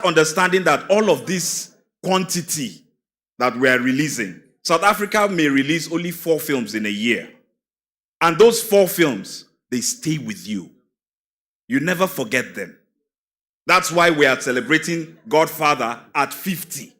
Understanding that all of this quantity that we are releasing, South Africa may release only 4 films in a year. And those 4 films, they stay with you. You never forget them. That's why we are celebrating Godfather at 50.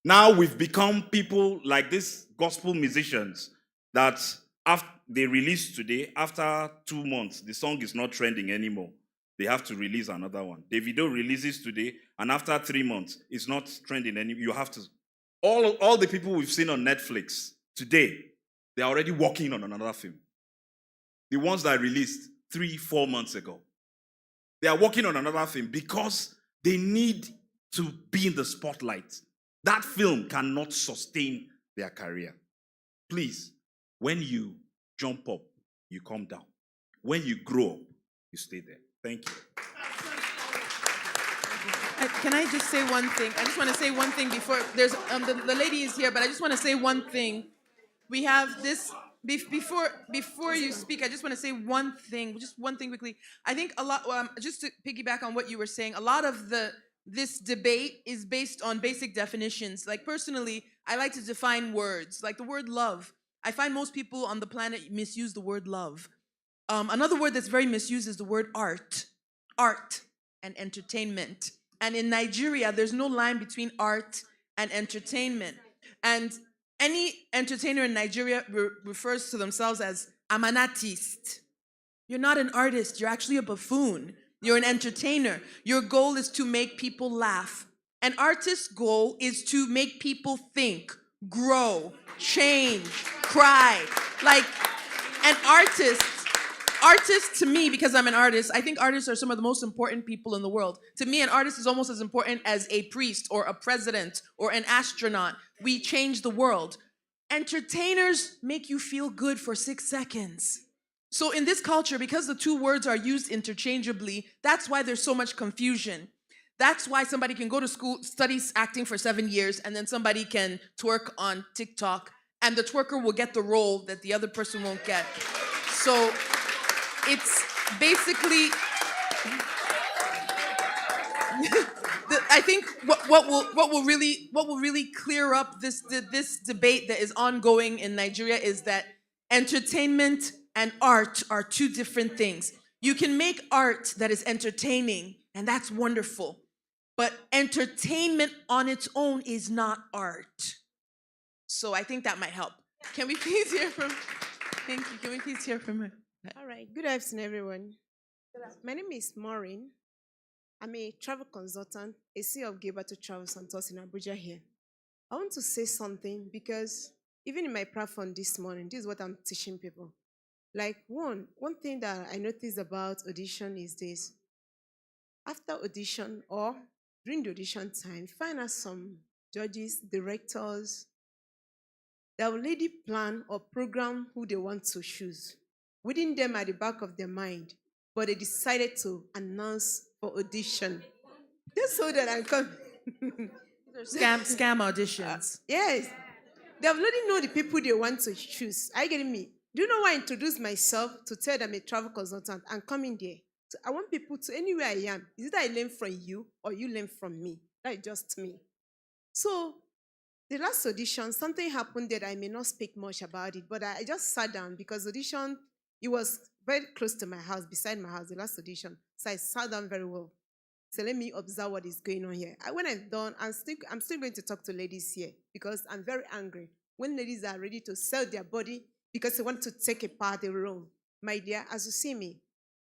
Now we've become people like these gospel musicians that after they release today, after 2 months, the song is not trending anymore. They have to release another one. Davido releases today, and after 3 months, it's not trending anymore. You have to. All the people we've seen on Netflix today, they're already working on another film. The ones that released 3-4 months ago, they are working on another film because they need to be in the spotlight. That film cannot sustain their career. Please, when you jump up, you come down. When you grow up, you stay there. Thank you. Can I just say one thing? I just want to say one thing before there's the lady is here, but I just want to say one thing. We have this before you speak. I just want to say one thing, just one thing quickly. I think a lot. Just to piggyback on what you were saying, a lot of this debate is based on basic definitions. Like personally, I like to define words, like the word love. I find most people on the planet misuse the word love. Another word that's very misused is the word art and entertainment. And in Nigeria, there's no line between art and entertainment. And any entertainer in Nigeria refers to themselves as, I'm an artist. You're not an artist, you're actually a buffoon. You're an entertainer. Your goal is to make people laugh. An artist's goal is to make people think, grow, change, cry. Like an artist to me, because I'm an artist, I think artists are some of the most important people in the world. To me, an artist is almost as important as a priest or a president or an astronaut. We change the world. Entertainers make you feel good for 6 seconds. So in this culture, because the 2 words are used interchangeably, that's why there's so much confusion. That's why somebody can go to school, study acting for 7 years, and then somebody can twerk on TikTok, and the twerker will get the role that the other person won't get. So it's basically, I think what will really clear up this debate that is ongoing in Nigeria is that entertainment and art are 2 different things. You can make art that is entertaining, and that's wonderful. But entertainment on its own is not art. So I think that might help. Can we please hear from, thank you, can we please hear from her? All right, good afternoon, everyone. My name is Maureen. I'm a travel consultant, a CEO of Gilberto Travels and Tours in Abuja here. I want to say something because even in my platform this morning, this is what I'm teaching people. Like one thing that I noticed about audition is this. After audition or during the audition time, find out some judges, directors, they have already planned or program who they want to choose. Within them at the back of their mind, but they decided to announce for audition. Just so that I'm coming. Scam auditions. Yes. They already know the people they want to choose. Are you getting me? Do you know why I introduce myself to tell them I'm a travel consultant and come in there? So I want people to, anywhere I am, is it that I learn from you or you learn from me? That is just me. So the last audition, something happened that I may not speak much about it, but I just sat down because audition, it was very close to my house, beside my house, the last audition. So I sat down very well. So let me observe what is going on here. When I'm done, I'm still going to talk to ladies here because I'm very angry. When ladies are ready to sell their body because they want to take a part, a role. My dear, as you see me,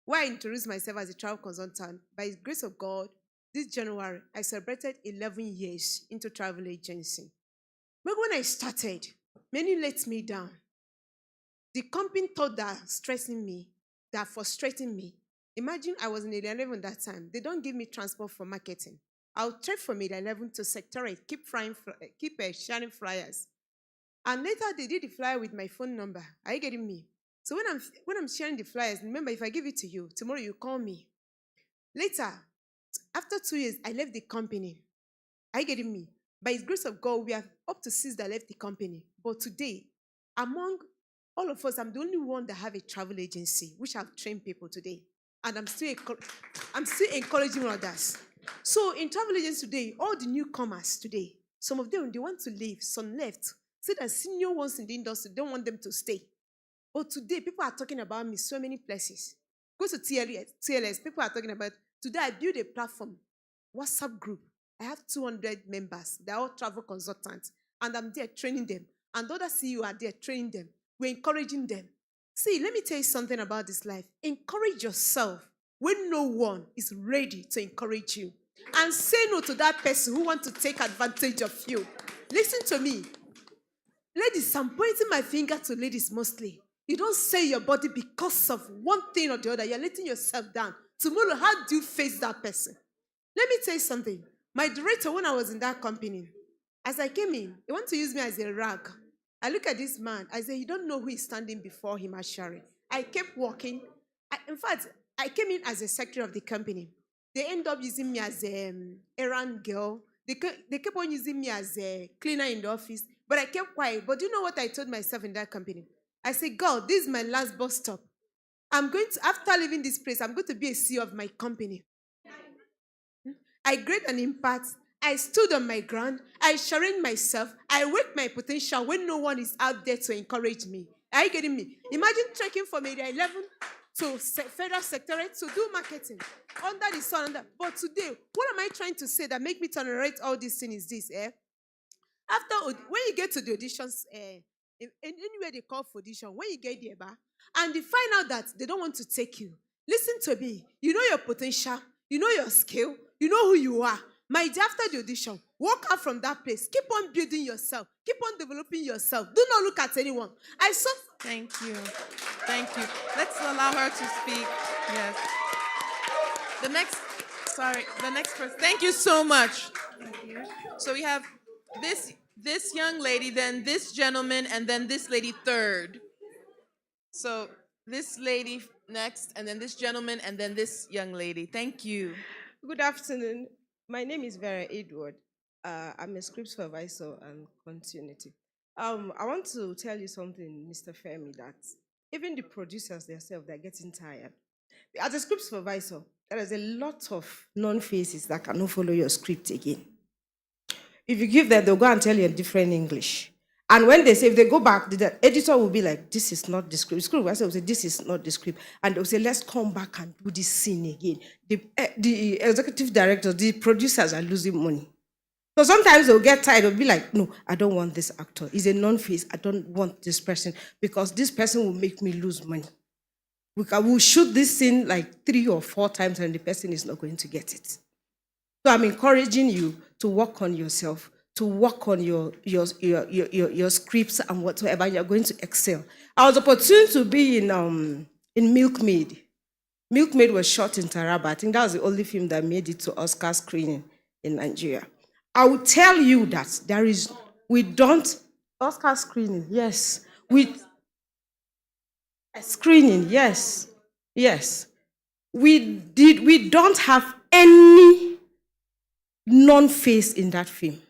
why I introduced myself as a travel consultant, by the grace of God, this January, I celebrated 11 years into travel agency. But when I started, many let me down. The company thought that stressing me, that frustrating me. Imagine I was in 11 that time. They don't give me transport for marketing. I'll trek from 11 to sectorate, keep sharing flyers. And later they did the flyer with my phone number. Are you getting me? So when I'm sharing the flyers, remember, if I give it to you, tomorrow you call me. Later, after 2 years, I left the company. Are you getting me? By the grace of God, we are up to 6 that left the company. But today, among all of us, I'm the only one that have a travel agency, which I've trained people today. And I'm still encouraging others. So in travel agents today, all the newcomers today, some of them, they want to leave, some left. Say that senior ones in the industry don't want them to stay. But today, people are talking about me so many places. Go to TLS, people are talking about, today I build a platform, WhatsApp group. I have 200 members. They're all travel consultants. And I'm there training them. And the other CEO are there training them. We're encouraging them. See, let me tell you something about this life. Encourage yourself when no one is ready to encourage you. And say no to that person who wants to take advantage of you. Listen to me. Ladies, I'm pointing my finger to ladies mostly. You don't sell your body because of one thing or the other. You're letting yourself down. Tomorrow, how do you face that person? Let me tell you something. My director, when I was in that company, as I came in, he wanted to use me as a rag. I look at this man. I say, you don't know who is standing before him, Ashari. I kept walking. In fact, I came in as a secretary of the company. They end up using me as an errand girl. They kept on using me as a cleaner in the office. But I kept quiet. But do you know what I told myself in that company? I said, God, this is my last bus stop. After leaving this place, I'm going to be a CEO of my company. I create an impact. I stood on my ground. I challenged myself. I wake my potential when no one is out there to encourage me. Are you getting me? Imagine trekking from area 11 to federal secretariat to do marketing under the sun. But today, what am I trying to say that make me tolerate all these things is this, After, when you get to the auditions, anywhere they call for audition, when you get there, and they find out that they don't want to take you, listen to me. You know your potential, you know your skill, you know who you are. My dear, after the audition, walk out from that place. Keep on building yourself. Keep on developing yourself. Do not look at anyone. I saw. Thank you. Thank you. Let's allow her to speak. Yes. The next person. Thank you so much. Thank you. So we have this young lady, then this gentleman, and then this lady third. So this lady next, and then this gentleman, and then this young lady. Thank you. Good afternoon. My name is Vera Edward. I'm a script supervisor and continuity. I want to tell you something, Mr. Femi, that even the producers themselves, they're getting tired. As a script supervisor, there is a lot of non-faces that cannot follow your script again. If you give them, they'll go and tell you in different English. And when they say, if they go back, the editor will be like, this is not the script. Script will say, this is not the script. And they'll say, let's come back and do this scene again. The executive directors, the producers are losing money. So sometimes they'll get tired. They'll be like, no, I don't want this actor. He's a non-face. I don't want this person because this person will make me lose money. We'll shoot this scene like 3 or 4 times and the person is not going to get it. So I'm encouraging you to work on yourself, to work on your scripts and whatsoever. You're going to excel. I was opportune to be in Milkmaid. Milkmaid was shot in Taraba. I think that was the only film that made it to Oscar screening in Nigeria. I will tell you that Oscar screening, yes. Screening, yes. Yes. We don't have any non-face in that film.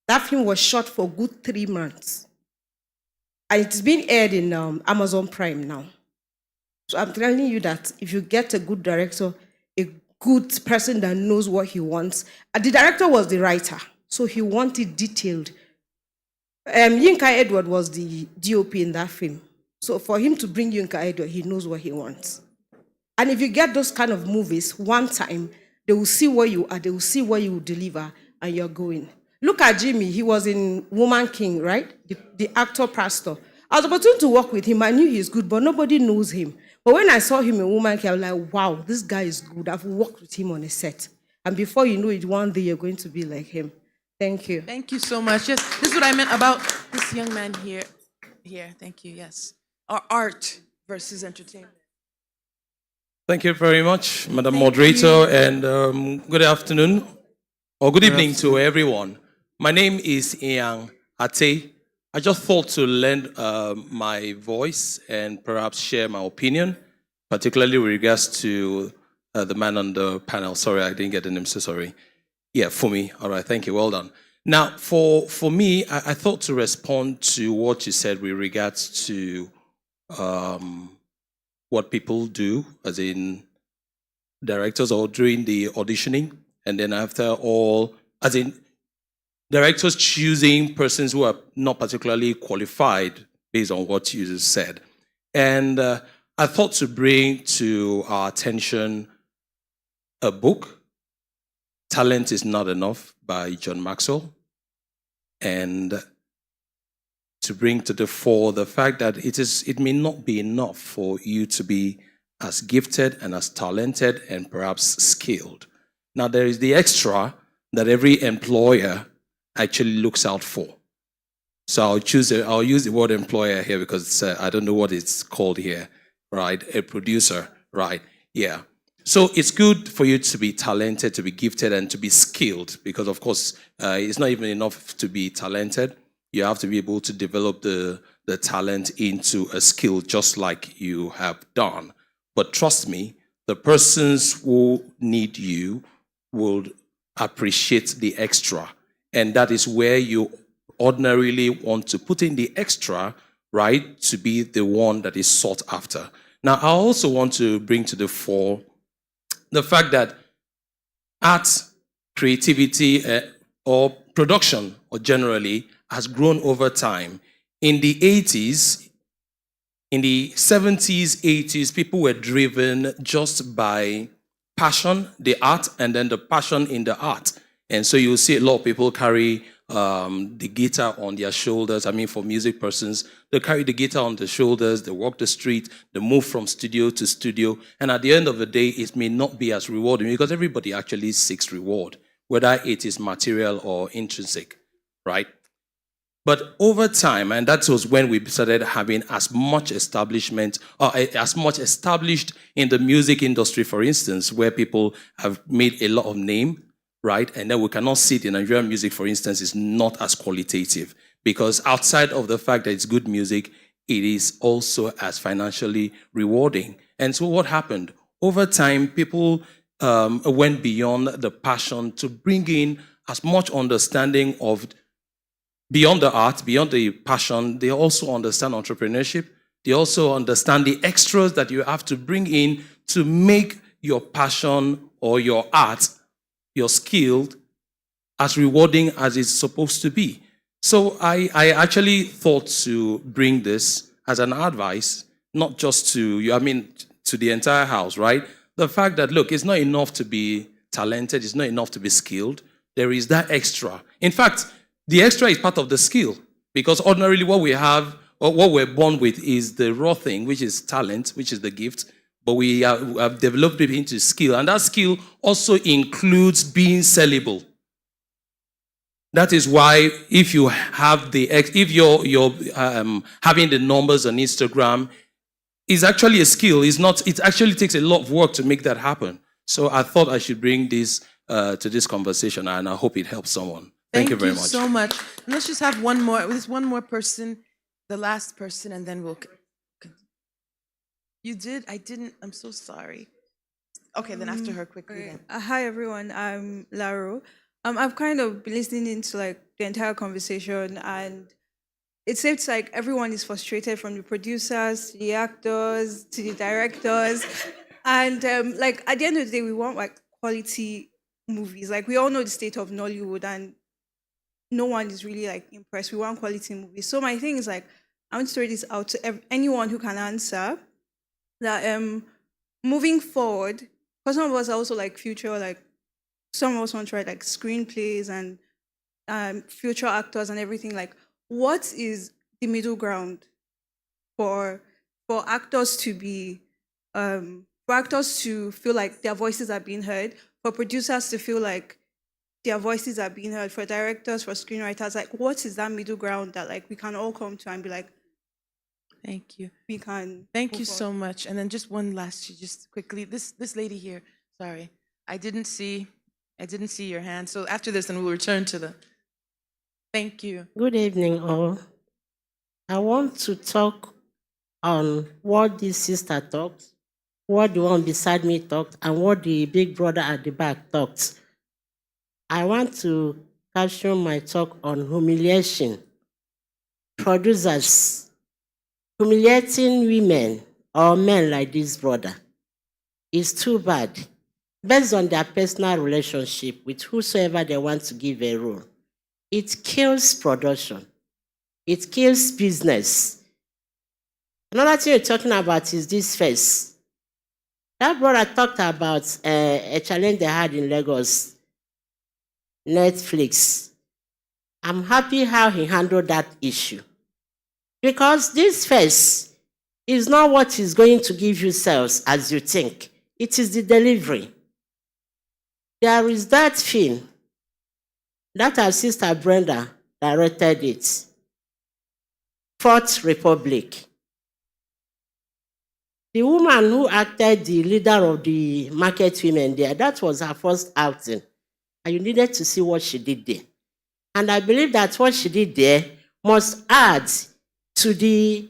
That film was shot for a good 3 months. And it's been aired in Amazon Prime now. So I'm telling you that if you get a good director, a good person that knows what he wants. The director was the writer, so he wanted detailed. Yinka Edward was the DOP in that film. So for him to bring Yinka Edward, he knows what he wants. And if you get those kind of movies, one time, they will see where you are, they will see what you will deliver, and you're going. Look at Jimmy, he was in Woman King, right? The actor pastor. I was opportunity to work with him. I knew he's good, but nobody knows him. But when I saw him in Woman King, I was like, wow, this guy is good. I've worked with him on a set. And before you know it, one day you're going to be like him. Thank you. Thank you so much. Yes, this is what I meant about this young man here. Here, thank you, yes. Our art versus entertainment. Thank you very much, Madam Moderator, and good afternoon, or good evening to everyone. My name is Ian Ate. I just thought to lend my voice and perhaps share my opinion, particularly with regards to the man on the panel. Sorry, I didn't get the name, so sorry. Yeah, Fumi. All right, thank you, well done. Now, for me, I thought to respond to what you said with regards to what people do, as in directors or during the auditioning And then after all, as in directors choosing persons who are not particularly qualified based on what you just said. And I thought to bring to our attention a book, Talent is Not Enough by John Maxwell, and to bring to the fore the fact that it may not be enough for you to be as gifted and as talented and perhaps skilled. Now there is the extra that every employer actually looks out for. So I'll use the word employer here because I don't know what it's called here, right? A producer, right? Yeah. So it's good for you to be talented, to be gifted, and to be skilled because, of course, it's not even enough to be talented. You have to be able to develop the talent into a skill just like you have done. But trust me, the persons who need you will appreciate the extra. And that is where you ordinarily want to put in the extra, right, to be the one that is sought after. Now, I also want to bring to the fore the fact that art, creativity, or production, or generally, has grown over time. In the 80s, in the 70s, 80s, people were driven just by passion, the art, and then the passion in the art. And so you'll see a lot of people carry the guitar on their shoulders. I mean, for music persons, they carry the guitar on their shoulders, they walk the street, they move from studio to studio. And at the end of the day, it may not be as rewarding because everybody actually seeks reward, whether it is material or intrinsic, right? But over time, and that was when we started having as much establishment, or as much established in the music industry, for instance, where people have made a lot of name, right? And then we cannot see the Nigerian music, for instance, is not as qualitative because outside of the fact that it's good music, it is also as financially rewarding. And so what happened? Over time, people went beyond the passion to bring in as much understanding of beyond the art, beyond the passion. They also understand entrepreneurship. They also understand the extras that you have to bring in to make your passion or your art, your skill, as rewarding as it's supposed to be. So I actually thought to bring this as an advice, not just to you, I mean, to the entire house, right? The fact that, look, it's not enough to be talented, it's not enough to be skilled. There is that extra. In fact, the extra is part of the skill because ordinarily what we have or what we're born with is the raw thing, which is talent, which is the gift, but we have developed it into skill. And that skill also includes being sellable. That is why if you have if you're having the numbers on Instagram, it's actually a skill. It actually takes a lot of work to make that happen. So I thought I should bring this to this conversation, and I hope it helps someone. Thank you very much. So much. And let's just have one more. There's one more person, the last person, and then we'll. You did? I didn't. I'm so sorry. Okay, then after her, quickly. Okay. Then. Hi everyone, I'm Laro. I've kind of been listening into like the entire conversation, and it seems like everyone is frustrated from the producers to the actors to the directors, and like at the end of the day, we want like quality movies. Like we all know the state of Nollywood, and no one is really like impressed. We want quality movies. So my thing is like I want to throw this out to anyone who can answer that moving forward, because some of us are also like future, like some of us want to write like screenplays and future actors and everything. Like, what is the middle ground for actors to be for actors to feel like their voices are being heard, for producers to feel like their voices are being heard, for directors, for screenwriters? Like, what is that middle ground that like we can all come to and be like, thank you. we can. Thank you so much. And then just one last, just quickly, this lady here. Sorry, I didn't see your hand. So after this, then we'll return to the. Thank you. Good evening, all. I want to talk on what this sister talked, what the one beside me talked, and what the big brother at the back talked. I want to capture my talk on humiliation. Producers humiliating women or men like this brother is too bad. based on their personal relationship with whosoever they want to give a role. It kills production. It kills business. Another thing you're talking about is this face. That brother talked about a challenge they had in Lagos, Netflix. I'm happy how he handled that issue. Because this face is not what is going to give you sales as you think. It is the delivery. There is that film that our sister Brenda directed it. Fourth Republic. The woman who acted the leader of the market women there, that was her first outing. And you needed to see what she did there. And I believe that what she did there must add to the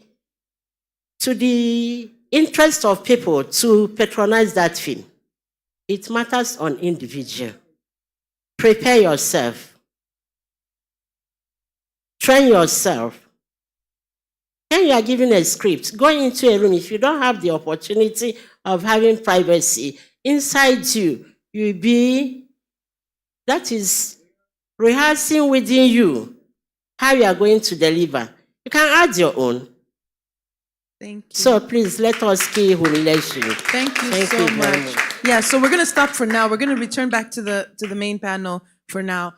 interest of people to patronize that film. It matters on individual. Prepare yourself. Train yourself. When you are given a script, go into a room. If you don't have the opportunity of having privacy, inside you, you'll be, that is, rehearsing within you how you are going to deliver. You can add your own. Thank you. So please, let us keep humiliation. Thank you Thank so you very much. much. Yeah, so we're gonna stop for now. We're gonna return back to the main panel for now.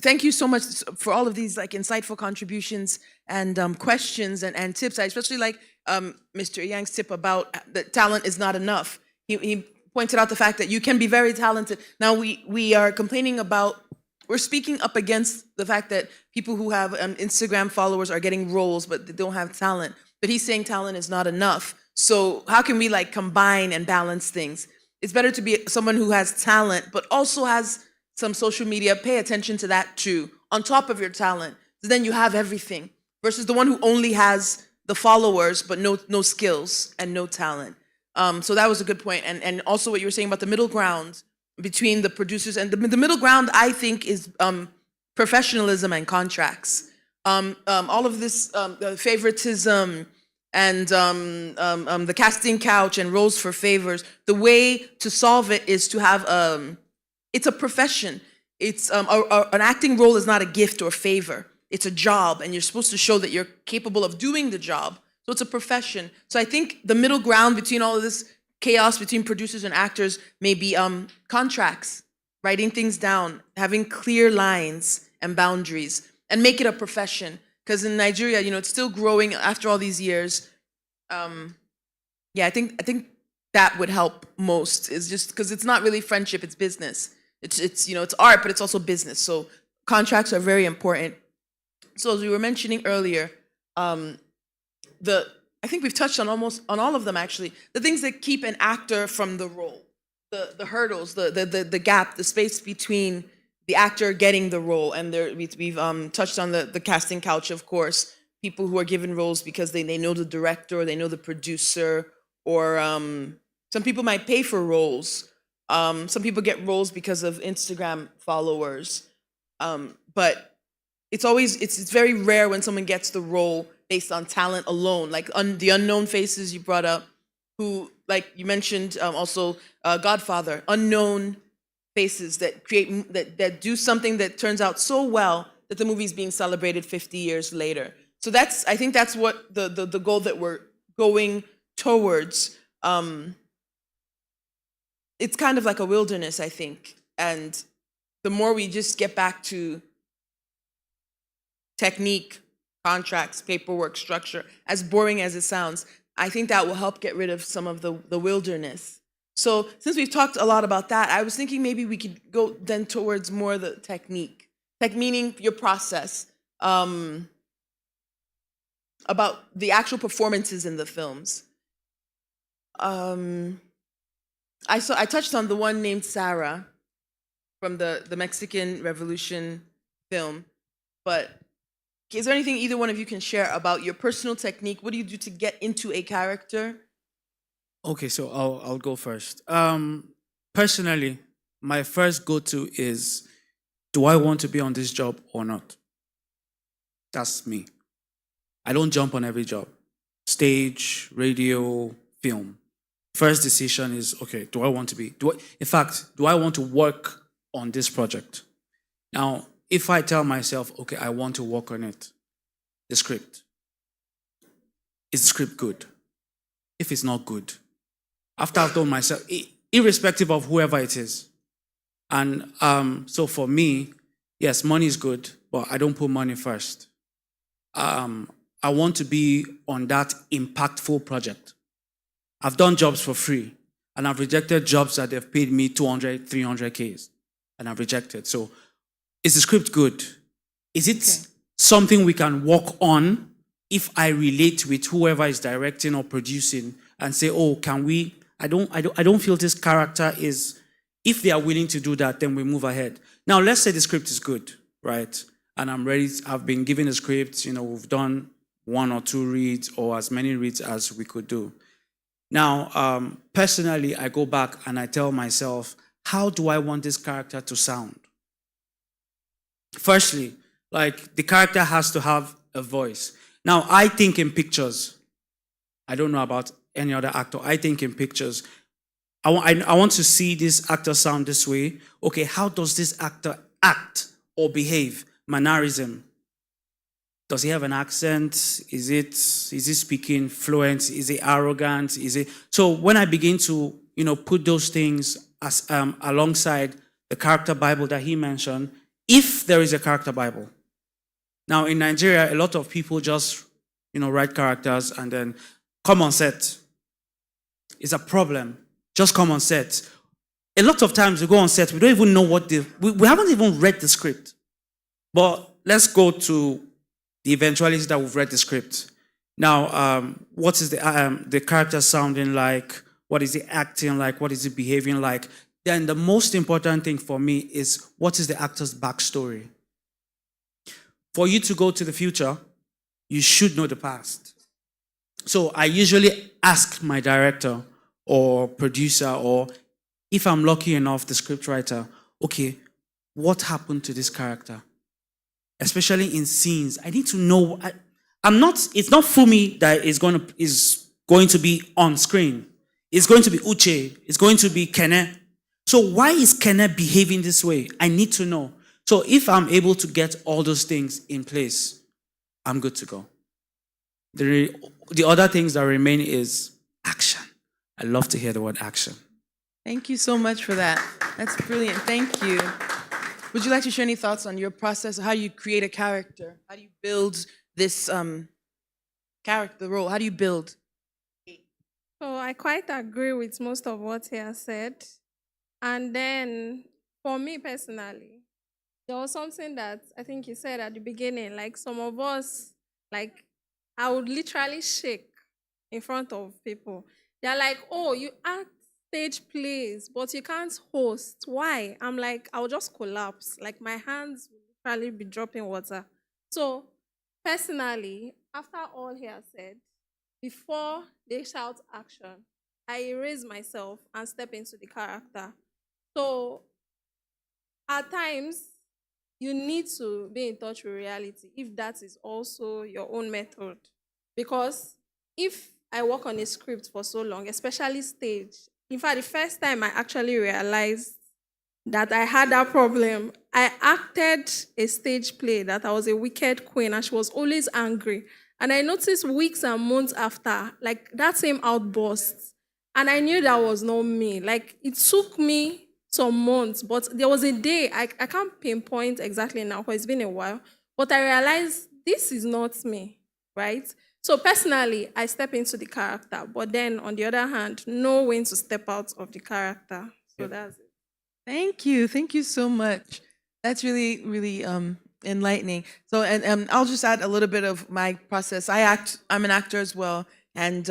Thank you so much for all of these like insightful contributions and questions and tips. I especially like Mr. Yang's tip about that talent is not enough. He pointed out the fact that you can be very talented. Now we are complaining about, we're speaking up against the fact that people who have Instagram followers are getting roles, but they don't have talent. But he's saying talent is not enough. So how can we like combine and balance things? It's better to be someone who has talent, but also has some social media. Pay attention to that too, on top of your talent. So then you have everything, versus the one who only has the followers, but no skills and no talent. So that was a good point. And also what you were saying about the middle ground between the producers and the middle ground, I think, is professionalism and contracts. All of this favoritism and the casting couch and roles for favors, the way to solve it is to have it's a profession. It's an acting role is not a gift or favor. It's a job, and you're supposed to show that you're capable of doing the job. So it's a profession. So I think the middle ground between all of this chaos between producers and actors may be contracts, writing things down, having clear lines and boundaries, and make it a profession. Because in Nigeria, it's still growing after all these years. Yeah, I think that would help most. Is just because it's not really friendship; it's business. It's art, but it's also business. So contracts are very important. So as we were mentioning earlier, I think we've touched on almost on all of them actually. The things that keep an actor from the role, the hurdles, the gap, the space between the actor getting the role, and we've touched on the casting couch, of course. People who are given roles because they know the director or they know the producer, or some people might pay for roles. Some people get roles because of Instagram followers, but it's very rare when someone gets the role based on talent alone. Like the unknown faces you brought up, who, like you mentioned, also Godfather, unknown faces that create that do something that turns out so well that the movie's being celebrated 50 years later. So I think that's what the goal that we're going towards. It's kind of like a wilderness, I think. And the more we just get back to technique, contracts, paperwork, structure, as boring as it sounds, I think that will help get rid of some of the wilderness. So since we've talked a lot about that, I was thinking maybe we could go then towards more the technique. Meaning your process, about the actual performances in the films. I touched on the one named Sarah from the Mexican Revolution film, but is there anything either one of you can share about your personal technique? What do you do to get into a character? Okay, so I'll go first. Personally, my first go-to is, do I want to be on this job or not? That's me. I don't jump on every job. Stage, radio, film. First decision is, okay, do I want to be, do I want to work on this project? Now, if I tell myself, okay, I want to work on it, the script, is the script good? If it's not good, after I've told myself, irrespective of whoever it is. And so for me, yes, money is good, but I don't put money first. I want to be on that impactful project. I've done jobs for free, and I've rejected jobs that they've paid me 200, 300 Ks, and I've rejected. So is the script good? Is it something we can work on if I relate with whoever is directing or producing and say, oh, can we, I don't feel this character is, if they are willing to do that, then we move ahead. Now, let's say the script is good, right? And I'm ready, I've been given a script, we've done 1 or 2 reads or as many reads as we could do. Now, personally, I go back and I tell myself, how do I want this character to sound? Firstly, like the character has to have a voice. Now, I think in pictures. I don't know about any other actor. I think in pictures. I want to see this actor sound this way. Okay, how does this actor act or behave? Mannerism. Does he have an accent? Is he speaking fluent? Is he arrogant? So when I begin to, put those things as alongside the character Bible that he mentioned, if there is a character Bible. Now in Nigeria, a lot of people just, write characters and then come on set. It's a problem. Just come on set. A lot of times we go on set, we don't even know we haven't even read the script. But let's go to the eventuality that we've read the script. Now, what is the character sounding like? What is he acting like? What is he behaving like? Then the most important thing for me is, what is the actor's backstory? For you to go to the future, you should know the past. So I usually ask my director or producer, or if I'm lucky enough, the scriptwriter, okay, what happened to this character? Especially in scenes, I need to know. It's not Fumi that is going to be on screen. It's going to be Uche. It's going to be Kene. So why is Kene behaving this way? I need to know. So if I'm able to get all those things in place, I'm good to go. The other things that remain is action. I love to hear the word action. Thank you so much for that. That's brilliant. Thank you. Would you like to share any thoughts on your process? How do you create a character? How do you build this character role? How do you build? So I quite agree with most of what he has said. And then for me personally, there was something that I think you said at the beginning, like some of us, like I would literally shake in front of people. They're like, oh, you act stage plays, but you can't host. Why? I'm like, I'll just collapse. Like my hands will probably be dropping water. So personally, after all he has said, before they shout action, I erase myself and step into the character. So at times, you need to be in touch with reality if that is also your own method. Because if I work on a script for so long, especially stage, in fact, the first time I actually realized that I had that problem, I acted a stage play that I was a wicked queen and she was always angry. And I noticed weeks and months after, like that same outburst. And I knew that was not me. Like it took me some months, but there was a day, I can't pinpoint exactly now because it's been a while, but I realized this is not me, right? So personally, I step into the character, but then on the other hand, know when to step out of the character. So that's it. Thank you. Thank you so much. That's really, really enlightening. So, and I'll just add a little bit of my process. I'm an actor as well, and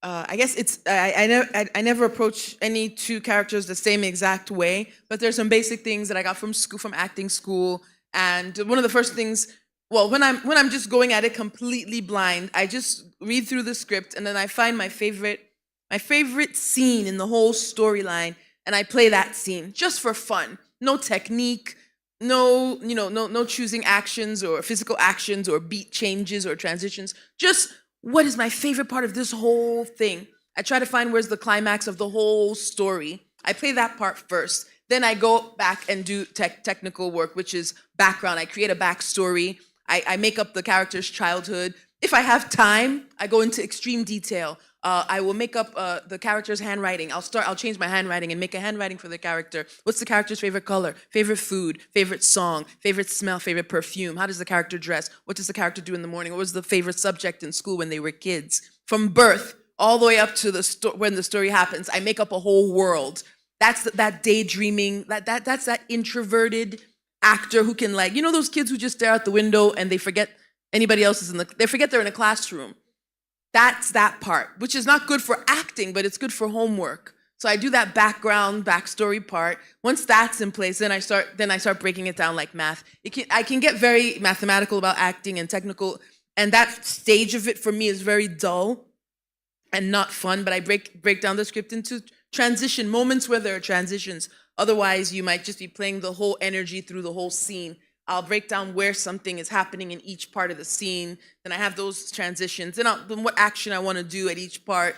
I guess I never approach any two characters the same exact way, but there's some basic things that I got from school, from acting school. And one of the first things, well, when I'm just going at it completely blind, I just read through the script and then I find my favorite scene in the whole storyline and I play that scene just for fun. No technique, no choosing actions or physical actions or beat changes or transitions. Just what is my favorite part of this whole thing? I try to find where's the climax of the whole story. I play that part first. Then I go back and do technical work, which is background. I create a backstory. I make up the character's childhood. If I have time, I go into extreme detail. I will make up the character's handwriting. I'll change my handwriting and make a handwriting for the character. What's the character's favorite color, favorite food, favorite song, favorite smell, favorite perfume? How does the character dress? What does the character do in the morning? What was the favorite subject in school when they were kids? From birth all the way up to when the story happens, I make up a whole world. That's that daydreaming. That's that introverted actor who can, like, you know, those kids who just stare out the window and they forget anybody else is they forget they're in a classroom. That's that part, which is not good for acting, but it's good for homework. So I do that backstory part. Once that's in place, then I start breaking it down like math. I can get very mathematical about acting and technical, and that stage of it for me is very dull and not fun. But I break down the script into transition moments where there are transitions. Otherwise, you might just be playing the whole energy through the whole scene. I'll break down where something is happening in each part of the scene. Then I have those transitions. Then what action I want to do at each part.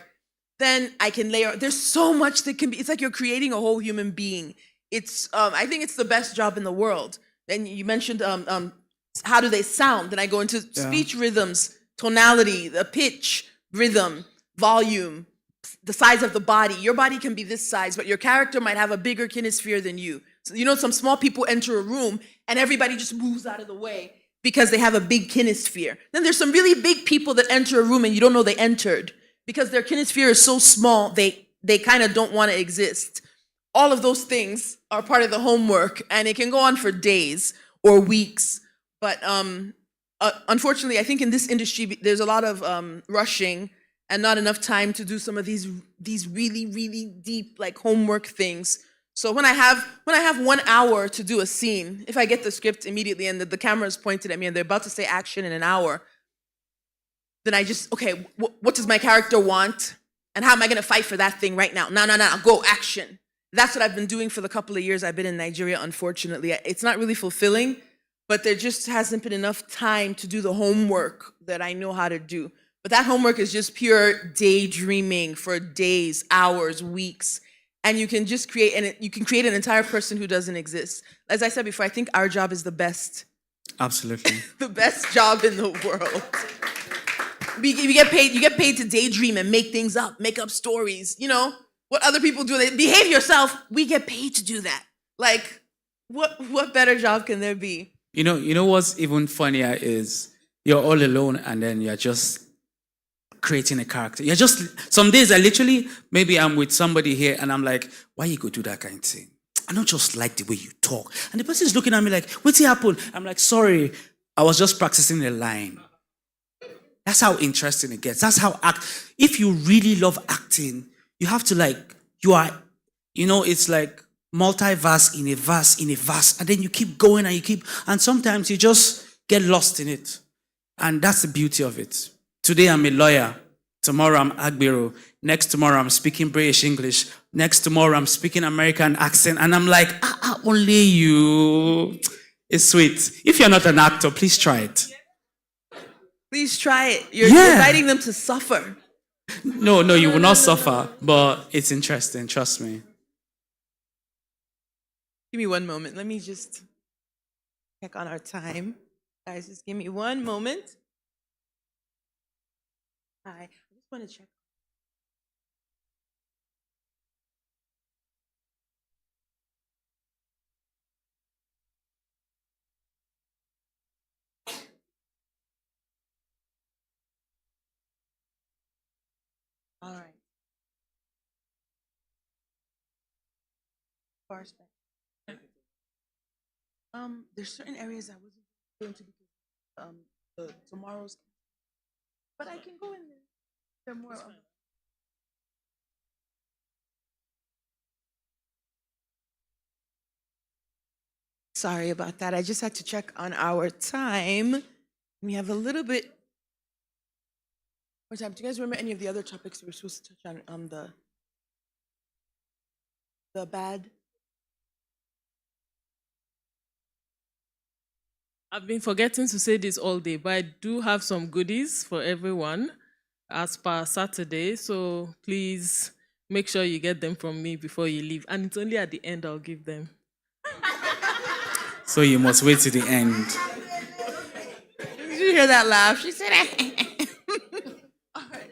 Then I can layer. There's so much that can be. It's like you're creating a whole human being. It's. I think it's the best job in the world. Then you mentioned how do they sound? Then I go into speech rhythms, tonality, the pitch, rhythm, volume, the size of the body. Your body can be this size, but your character might have a bigger kinesphere than you. So, you know, some small people enter a room and everybody just moves out of the way because they have a big kinesphere. Then there's some really big people that enter a room and you don't know they entered because their kinesphere is so small, they kind of don't want to exist. All of those things are part of the homework, and it can go on for days or weeks. But unfortunately, I think in this industry, there's a lot of rushing and not enough time to do some of these really, really deep, like, homework things. So when I have 1 hour to do a scene, if I get the script immediately and the camera is pointed at me and they're about to say action in an hour, then I just, okay, what does my character want? And how am I going to fight for that thing right now? No, go, action. That's what I've been doing for the couple of years I've been in Nigeria, unfortunately. It's not really fulfilling, but there just hasn't been enough time to do the homework that I know how to do. But that homework is just pure daydreaming for days, hours, weeks. And you can just create an entire person who doesn't exist. As I said before, I think our job is the best. Absolutely. The best job in the world. You get paid to daydream and make things up, make up stories. You know, what other people do, they behave yourself. We get paid to do that. Like, what better job can there be? You know what's even funnier is you're all alone and then you're just creating a character. You're just, some days maybe I'm with somebody here and I'm like, why you go do that kind of thing? I don't just like the way you talk. And the person is looking at me like, what's happened? I'm like, sorry, I was just practicing the line. That's how interesting it gets. That's how if you really love acting, you have to it's like multiverse in a verse in a verse. And then you keep going and sometimes you just get lost in it. And that's the beauty of it. Today I'm a lawyer. Tomorrow I'm Agbero. Next tomorrow I'm speaking British English. Next tomorrow I'm speaking American accent. And I'm like, only you. It's sweet. If you're not an actor, please try it. Please try it. You're inviting them to suffer. No, you will not suffer. But it's interesting. Trust me. Give me one moment. Let me just check on our time. Guys, just give me one moment. Hi, I just want to check. All right. Far spec. There's certain areas I wasn't going to because the tomorrow's, but I can go in there. There are more. Sorry about that. I just had to check on our time. We have a little bit more time. Do you guys remember any of the other topics we were supposed to touch on the bad? I've been forgetting to say this all day, but I do have some goodies for everyone. as per Saturday, so please make sure you get them from me before you leave. And it's only at the end I'll give them. So you must wait to the end. Did you hear that laugh? She said, all right.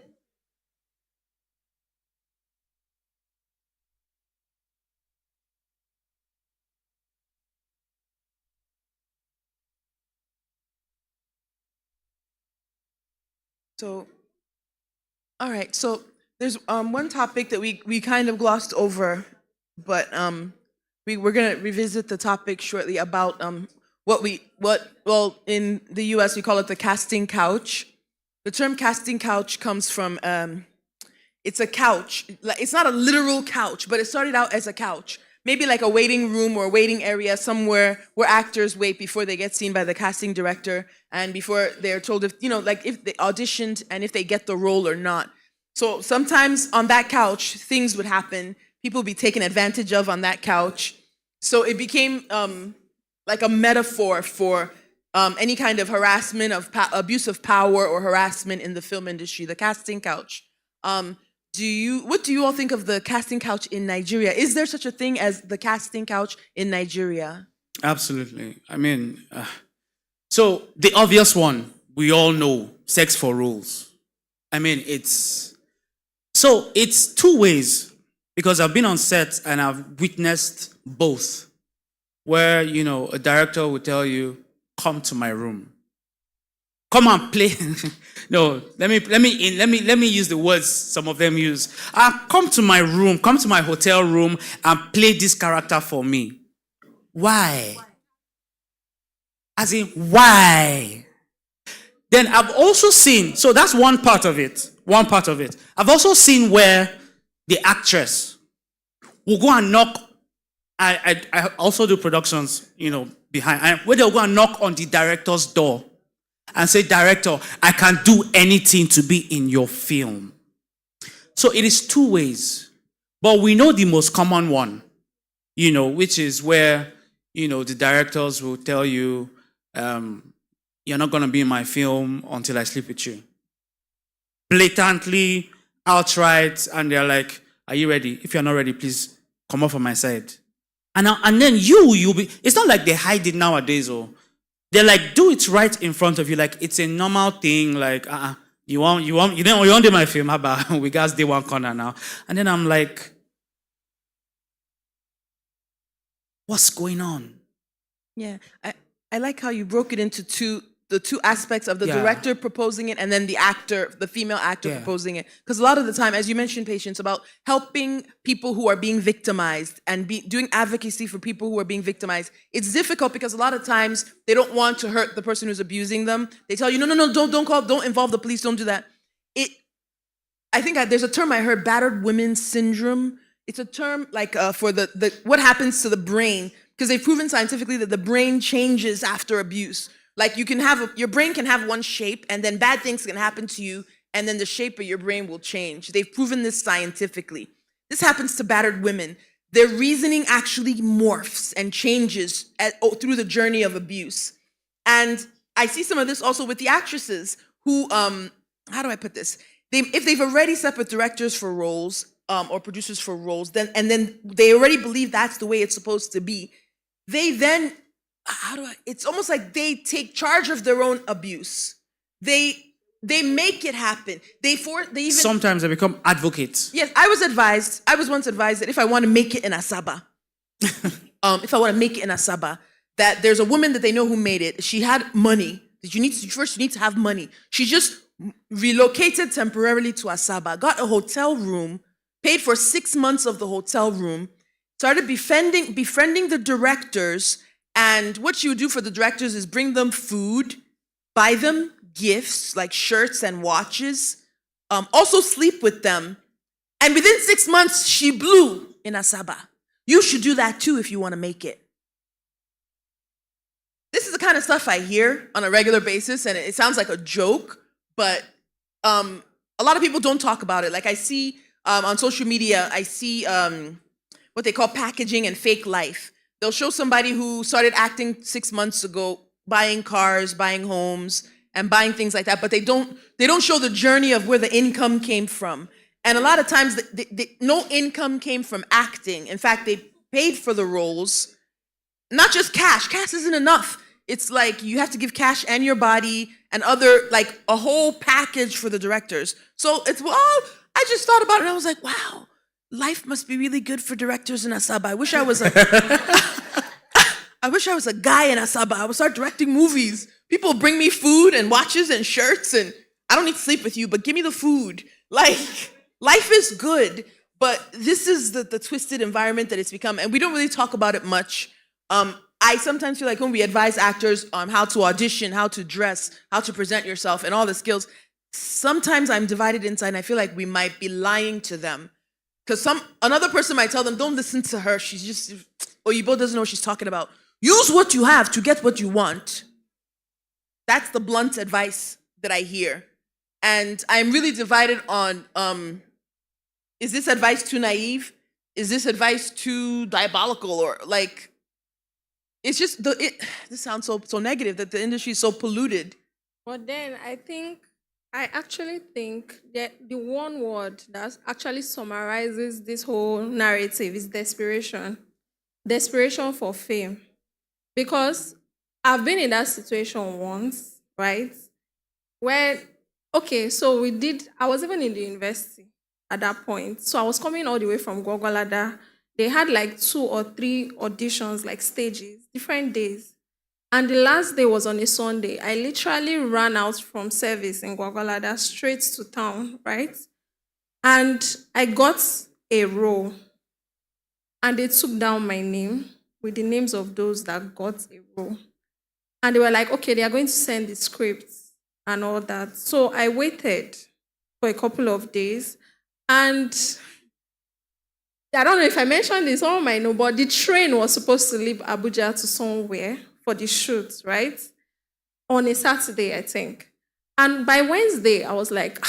So, all right. So there's one topic that we kind of glossed over, but we're gonna revisit the topic shortly about well in the U.S. we call it the casting couch. The term casting couch comes from it's a couch. It's not a literal couch, but it started out as a couch. Maybe like a waiting room or a waiting area somewhere where actors wait before they get seen by the casting director and before they're told if, like if they auditioned and if they get the role or not. So sometimes on that couch, things would happen. People would be taken advantage of on that couch. So it became like a metaphor for any kind of harassment, of abuse of power or harassment in the film industry, the casting couch. What do you all think of the casting couch in Nigeria? Is there such a thing as the casting couch in Nigeria? Absolutely. I mean, so the obvious one, we all know, sex for roles. I mean, it's two ways, because I've been on set and I've witnessed both, where, a director will tell you, come to my room. Come and play. No, let me use the words some of them use. Come to my room, come to my hotel room and play this character for me. Why? As in, why? Then I've also seen, so that's one part of it. One part of it. I've also seen where the actress will go and knock. I also do productions, behind, where they'll go and knock on the director's door and say, director, I can do anything to be in your film. So it is two ways. But we know the most common one, which is where, the directors will tell you, you're not going to be in my film until I sleep with you. Blatantly, outright, and they're like, are you ready? If you're not ready, please come off on my side. And then you'll be, it's not like they hide it nowadays, or they're like, do it right in front of you, like it's a normal thing, like, you want do my film, how about we guys did one corner now. And then I'm like, what's going on? Yeah, I like how you broke it into the two aspects of the director proposing it and then the actor, the female actor proposing it. Because a lot of the time, as you mentioned, Patience, about helping people who are being victimized and doing advocacy for people who are being victimized, it's difficult because a lot of times they don't want to hurt the person who's abusing them. They tell you, no, don't call, don't involve the police, don't do that. I think there's a term I heard, battered women syndrome. It's a term like for the what happens to the brain, because they've proven scientifically that the brain changes after abuse. Like your brain can have one shape and then bad things can happen to you and then the shape of your brain will change. They've proven this scientifically. This happens to battered women. Their reasoning actually morphs and changes through the journey of abuse. And I see some of this also with the actresses who, how do I put this? If they've already slept with directors for roles or producers for roles, then they already believe that's the way it's supposed to be, they then, it's almost like they take charge of their own abuse. They make it happen. They even sometimes they become advocates. Yes, I was once advised that if I want to make it in Asaba, that there's a woman that they know who made it. She had money. You need to have money. She just relocated temporarily to Asaba, got a hotel room, paid for 6 months of the hotel room, started befriending the directors. And what she would do for the directors is bring them food, buy them gifts like shirts and watches, also sleep with them. And within 6 months, she blew in Asaba. You should do that too if you want to make it. This is the kind of stuff I hear on a regular basis, and it sounds like a joke, but a lot of people don't talk about it. Like I see on social media, I see what they call packaging and fake life. They'll show somebody who started acting 6 months ago, buying cars, buying homes, and buying things like that, but they don't show the journey of where the income came from. And a lot of times, no income came from acting. In fact, they paid for the roles, not just cash. Cash isn't enough. It's like you have to give cash and your body and other, like a whole package for the directors. So it's, well, I just thought about it and I was like, wow, life must be really good for directors in Asaba. I wish I was a guy in Asaba. I would start directing movies. People bring me food and watches and shirts, and I don't need to sleep with you, but give me the food. Like, life is good, but this is the twisted environment that it's become, and we don't really talk about it much. I sometimes feel like when we advise actors on how to audition, how to dress, how to present yourself, and all the skills, sometimes I'm divided inside, and I feel like we might be lying to them. Because another person might tell them, don't listen to her, she's just, Oyibo doesn't know what she's talking about. Use what you have to get what you want. That's the blunt advice that I hear. And I'm really divided on, is this advice too naive? Is this advice too diabolical? Or like, it's just, this sounds so negative that the industry is so polluted. But then I actually think that the one word that actually summarizes this whole narrative is desperation. Desperation for fame. Because I've been in that situation once, right? Where, okay, so I was even in the university at that point. So I was coming all the way from Gwagwalada. They had like 2 or 3 auditions, like stages, different days. And the last day was on a Sunday. I literally ran out from service in Gwagwalada straight to town, right? And I got a role. And they took down my name with the names of those that got a role. And they were like, okay, they are going to send the scripts and all that. So I waited for a couple of days. And I don't know if I mentioned this, all might know, but the train was supposed to leave Abuja to somewhere for the shoot, right? On a Saturday, I think. And by Wednesday, I was like,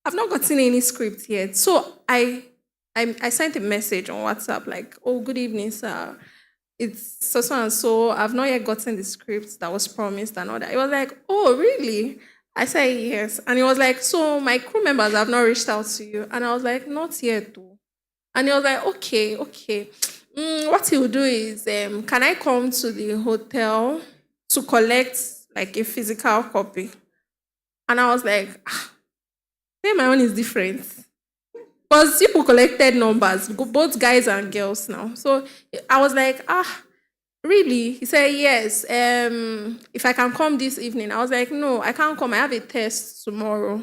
I've not gotten any script yet. So I sent a message on WhatsApp like, oh, good evening, sir. It's so and so. I've not yet gotten the script that was promised and all that. It was like, oh, really? I said yes. And it was like, so my crew members have not reached out to you. And I was like, not yet, though. And he was like, okay. What he'll do is, can I come to the hotel to collect like a physical copy? And I was like, my own is different. Because people collected numbers, both guys and girls now. So I was like, really? He said, yes. If I can come this evening. I was like, no, I can't come. I have a test tomorrow.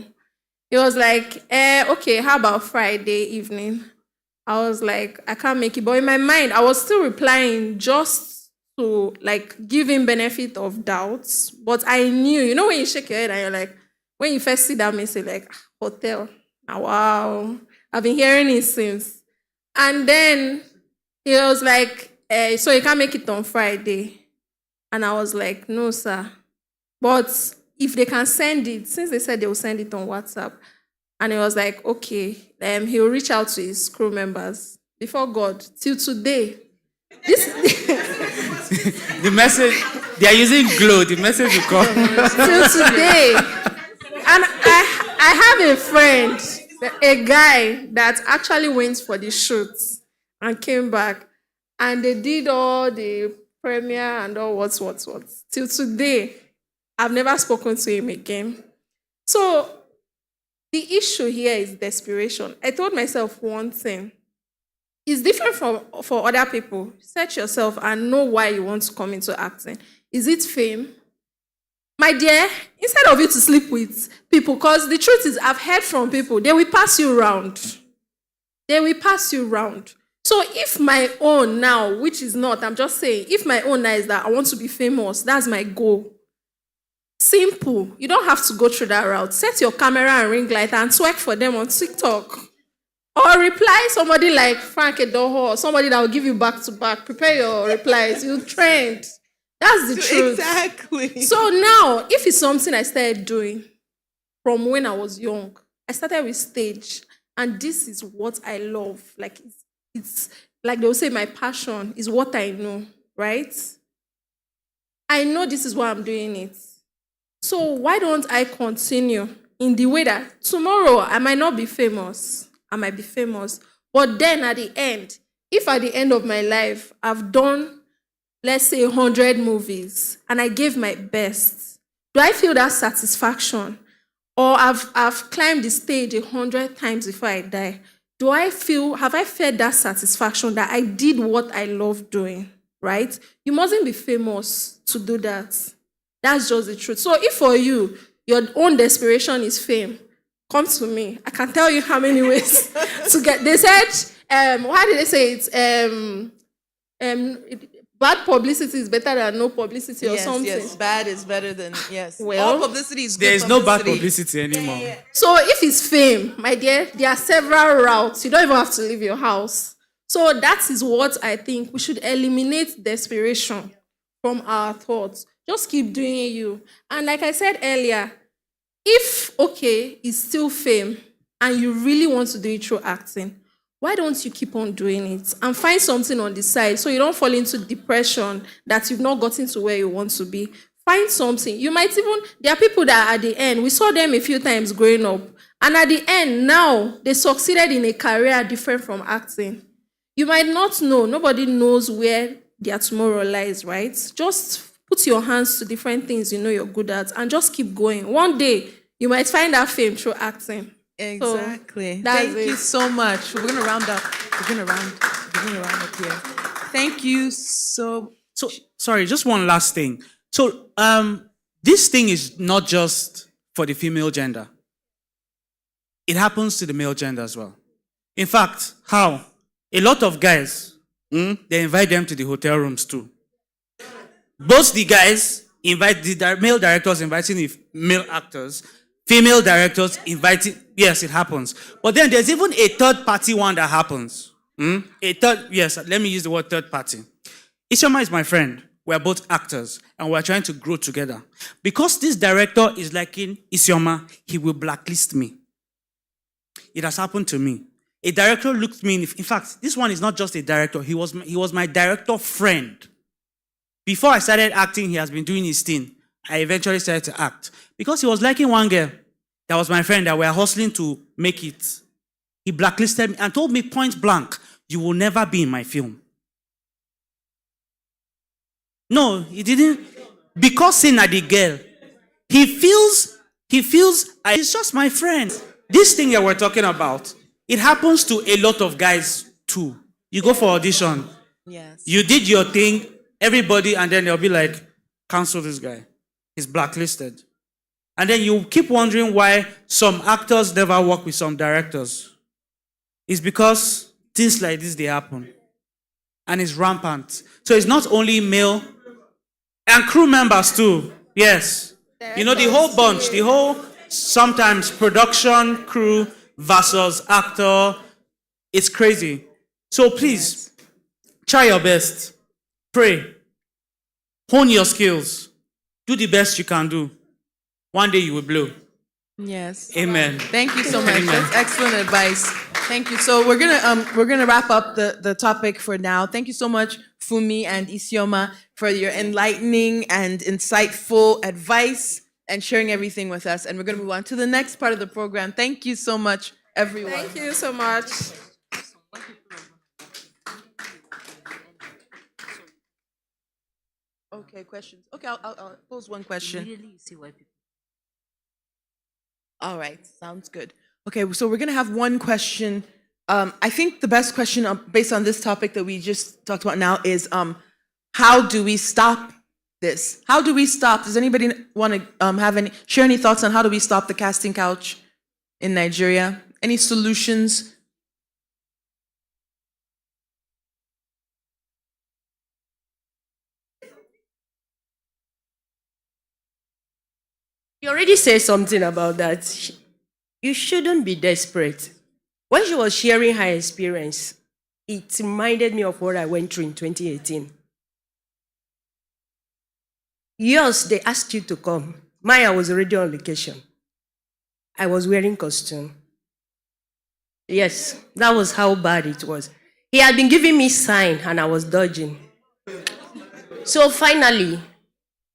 He was like, okay, how about Friday evening? I was like, I can't make it. But in my mind, I was still replying just to like give him benefit of doubts. But I knew, you know when you shake your head and you're like, when you first see that message, like, hotel. Wow. I've been hearing it since. And then he was like, so you can't make it on Friday. And I was like, no, sir. But if they can send it, since they said they will send it on WhatsApp, and he was like, okay, he'll reach out to his crew members. Before God, till today. The message, they are using glow, the message will come. Till today. And I have a friend, a guy that actually went for the shoot and came back. And they did all the premiere and all what. Till today, I've never spoken to him again. So, the issue here is desperation. I told myself one thing. It's different for other people. Search yourself and know why you want to come into acting. Is it fame? My dear, instead of you to sleep with people, because the truth is, I've heard from people, they will pass you around. So if my own now, which is not, I'm just saying, if my own now is that I want to be famous, that's my goal. Simple. You don't have to go through that route. Set your camera and ring light and twerk for them on TikTok. Or reply somebody like Frank Edoho or somebody that will give you back to back. Prepare your replies. You trend. That's the truth. Exactly. So now, if it's something I started doing from when I was young, I started with stage. And this is what I love. Like it's like they will say my passion is what I know, right? I know this is why I'm doing it. So why don't I continue in the way that tomorrow I might not be famous, I might be famous, but then at the end, if at the end of my life I've done, let's say, 100 movies and I gave my best, do I feel that satisfaction? Or I've climbed the stage 100 times before I die. Have I felt that satisfaction that I did what I love doing, right? You mustn't be famous to do that. That's just the truth. So if for you, your own desperation is fame, come to me. I can tell you how many ways to get. They said, how did they say it? Bad publicity is better than no publicity or something. Yes, bad is better than, yes. Well, all publicity is good There is no bad publicity anymore. So if it's fame, my dear, there are several routes. You don't even have to leave your house. So that is what I think. We should eliminate desperation from our thoughts. Just keep doing you. And like I said earlier, if, okay, it's still fame and you really want to do it through acting, why don't you keep on doing it and find something on the side so you don't fall into depression that you've not gotten to where you want to be? Find something. You might even, there are people that at the end, we saw them a few times growing up, and at the end, now, they succeeded in a career different from acting. You might not know. Nobody knows where their tomorrow lies, right? Just put your hands to different things you know you're good at and just keep going. One day, you might find that fame through acting. Exactly. So, Thank you so much. We're gonna round up. We're gonna round up here. Thank you so. So sorry, just one last thing. So this thing is not just for the female gender. It happens to the male gender as well. In fact, how? A lot of guys, they invite them to the hotel rooms too. Both the guys invite the male directors inviting the male actors, female directors inviting, yes, it happens. But then there's even a third party one that happens. Let me use the word third party. Isioma is my friend. We're both actors and we're trying to grow together. Because this director is liking Isioma, he will blacklist me. It has happened to me. A director looked me in fact, this one is not just a director, he was my director friend. Before I started acting, he has been doing his thing. I eventually started to act. Because he was liking one girl that was my friend that we were hustling to make it. He blacklisted me and told me point blank, you will never be in my film. No, he didn't. Because saying at the girl, he feels, it's just my friend. This thing that we're talking about, it happens to a lot of guys too. You go for audition. Yes. You did your thing, everybody, and then they'll be like, cancel this guy. He's blacklisted. And then you keep wondering why some actors never work with some directors. It's because things like this, they happen. And it's rampant. So it's not only male, and crew members too. Yes. You know, the whole bunch, the whole sometimes production crew versus actor. It's crazy. So please, try your best. Pray. Hone your skills. Do the best you can do. One day you will blow. Yes. Amen. Thank you so much. Amen. That's excellent advice. Thank you. So we're gonna wrap up the topic for now. Thank you so much, Fumi and Isioma, for your enlightening and insightful advice and sharing everything with us. And we're gonna move on to the next part of the program. Thank you so much, everyone. Thank you so much. Okay, questions. Okay, I'll pose one question. All right, sounds good. Okay, so we're gonna have one question. I think the best question based on this topic that we just talked about now is how do we stop this? How do we stop? Does anybody want to share any thoughts on how do we stop the casting couch in Nigeria? Any solutions? You already said something about that. You shouldn't be desperate. When she was sharing her experience, it reminded me of what I went through in 2018. Yours, they asked you to come. Mine, I was already on location. I was wearing costume. Yes, that was how bad it was. He had been giving me sign and I was dodging. So finally,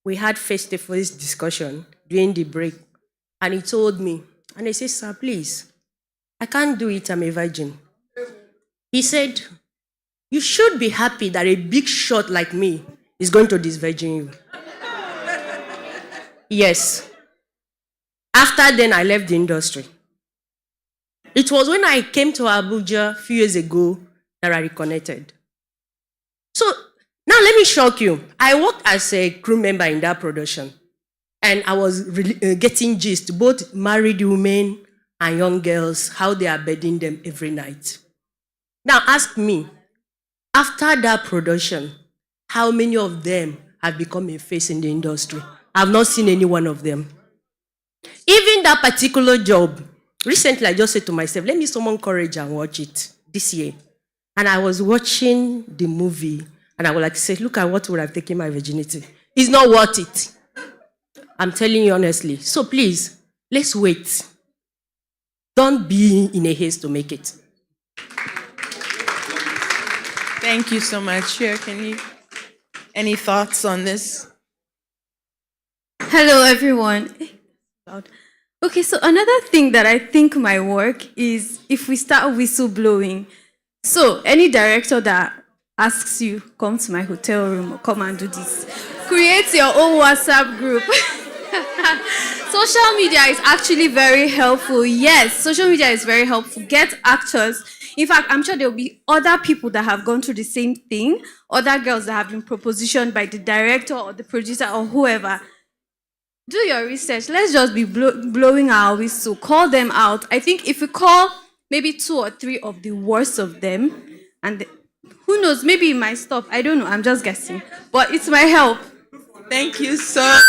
we had face-to-face discussion during the break. And he told me, and I said, sir, please, I can't do it, I'm a virgin. He said, you should be happy that a big shot like me is going to disvirgin you. Yes. After then, I left the industry. It was when I came to Abuja a few years ago that I reconnected. So now let me shock you. I worked as a crew member in that production. And I was getting gist, both married women and young girls, how they are bedding them every night. Now ask me, after that production, how many of them have become a face in the industry? I've not seen any one of them. Even that particular job, recently I just said to myself, let me summon courage and watch it this year. And I was watching the movie, and I would like to say, look at what would have taken my virginity. It's not worth it. I'm telling you honestly. So please, let's wait. Don't be in a haste to make it. Thank you so much. Here, any thoughts on this? Hello, everyone. Okay, so another thing that I think might work is if we start whistleblowing. So any director that asks you, come to my hotel room or come and do this, create your own WhatsApp group. Social media is actually very helpful. Yes, social media is very helpful. Get actors. In fact, I'm sure there will be other people that have gone through the same thing, other girls that have been propositioned by the director or the producer or whoever. Do your research. Let's just be blowing our whistle. Call them out. I think if we call maybe 2 or 3 of the worst of them, and who knows, maybe it might stop. I don't know. I'm just guessing. But it might help. Thank you so much.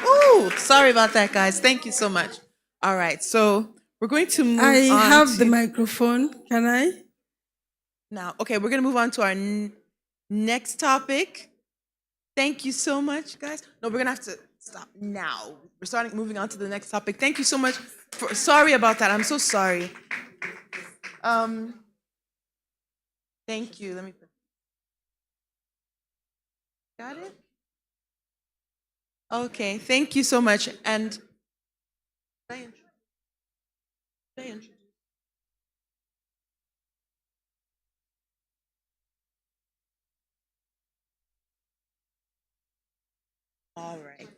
Oh, sorry about that, guys. Thank you so much. All right, so we're going to move on. I have the microphone. Can I? Now, okay, we're going to move on to our next topic. Thank you so much, guys. No, we're going to have to stop now. We're moving on to the next topic. Thank you so much. Sorry about that. I'm so sorry. Thank you. Let me put. Got it? Okay, thank you so much. And should I introduce? All right.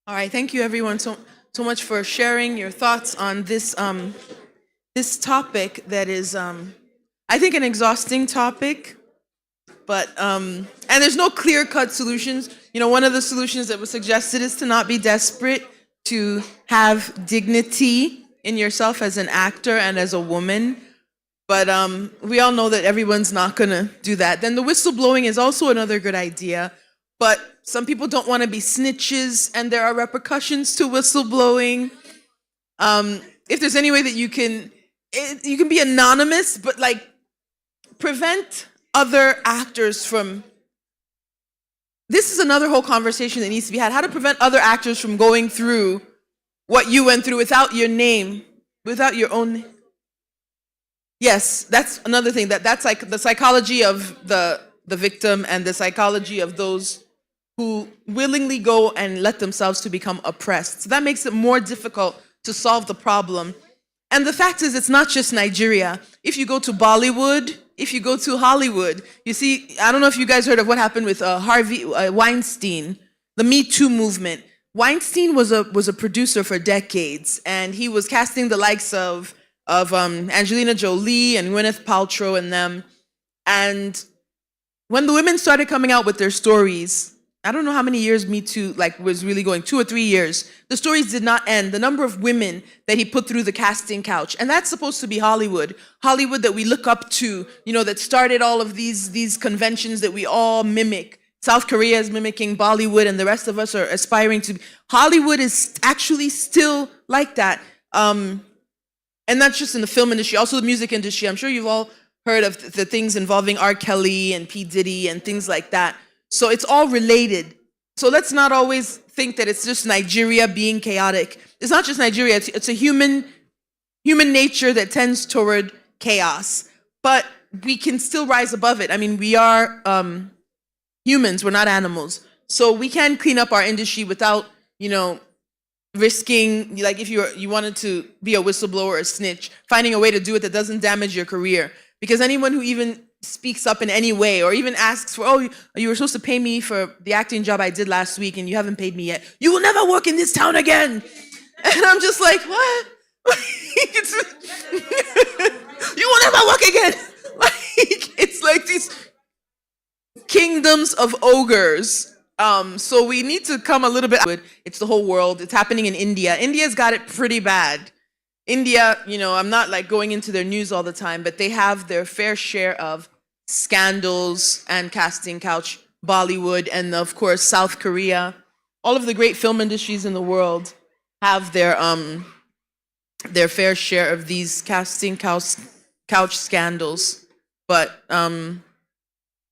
All right, thank you everyone so much for sharing your thoughts on this this topic that is I think an exhausting topic. But and there's no clear-cut solutions. You know, one of the solutions that was suggested is to not be desperate, to have dignity in yourself as an actor and as a woman. But we all know that everyone's not gonna do that. Then the whistleblowing is also another good idea. But some people don't want to be snitches, and there are repercussions to whistleblowing. If there's any way that you can be anonymous, but like prevent other actors from. This is another whole conversation that needs to be had. How to prevent other actors from going through what you went through without your name, without your own. Yes, that's another thing. That's like the psychology of the victim and the psychology of those who willingly go and let themselves to become oppressed. So that makes it more difficult to solve the problem. And the fact is, it's not just Nigeria. If you go to Bollywood, if you go to Hollywood, you see, I don't know if you guys heard of what happened with Harvey Weinstein, the Me Too movement. Weinstein was a producer for decades, and he was casting the likes of Angelina Jolie and Gwyneth Paltrow and them. And when the women started coming out with their stories, I don't know how many years Me Too was really going, 2 or 3 years. The stories did not end. The number of women that he put through the casting couch, and that's supposed to be Hollywood that we look up to, you know, that started all of these conventions that we all mimic. South Korea is mimicking Bollywood, and the rest of us are aspiring to. Hollywood is actually still like that, and not just in the film industry, also the music industry. I'm sure you've all heard of the things involving R. Kelly and P. Diddy and things like that. So it's all related. So let's not always think that it's just Nigeria being chaotic. It's not just Nigeria. It's a human nature that tends toward chaos. But we can still rise above it. I mean, we are humans, we're not animals. So we can clean up our industry without, risking, like if you wanted to be a whistleblower or a snitch, finding a way to do it that doesn't damage your career. Because anyone who even speaks up in any way or even asks for, oh, you were supposed to pay me for the acting job I did last week and you haven't paid me yet, you will never work in this town again. And I'm just like, what? You will never work again. It's like these kingdoms of ogres. So we need to come a little bit. It's the whole world. It's happening in India. India's got it pretty bad. India, I'm not like going into their news all the time, but they have their fair share of scandals and casting couch. Bollywood and of course South Korea. All of the great film industries in the world have their fair share of these casting couch scandals. But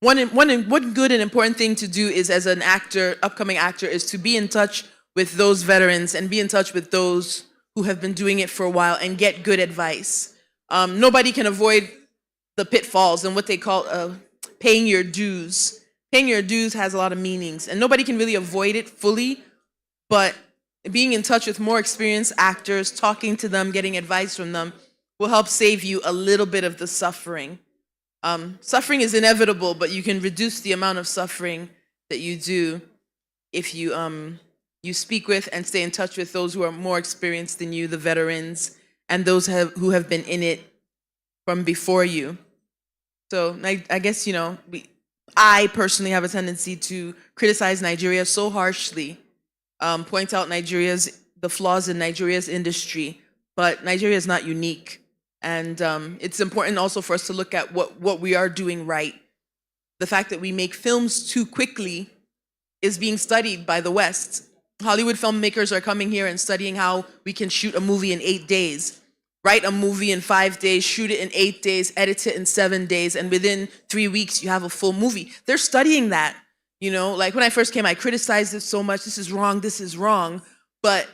one good and important thing to do is, as an upcoming actor, is to be in touch with those veterans and be in touch with those who have been doing it for a while and get good advice. Nobody can avoid the pitfalls and what they call paying your dues. Paying your dues has a lot of meanings, and nobody can really avoid it fully, but being in touch with more experienced actors, talking to them, getting advice from them will help save you a little bit of the suffering. Suffering is inevitable, but you can reduce the amount of suffering that you do if you speak with and stay in touch with those who are more experienced than you, the veterans, and those who have been in it from before you. So I guess, I personally have a tendency to criticize Nigeria so harshly, point out the flaws in Nigeria's industry, but Nigeria is not unique. And it's important also for us to look at what we are doing right. The fact that we make films too quickly is being studied by the West. Hollywood filmmakers are coming here and studying how we can shoot a movie in 8 days, write a movie in 5 days, shoot it in 8 days, edit it in 7 days, and within 3 weeks you have a full movie. They're studying that. Like when I first came, I criticized it so much. This is wrong. But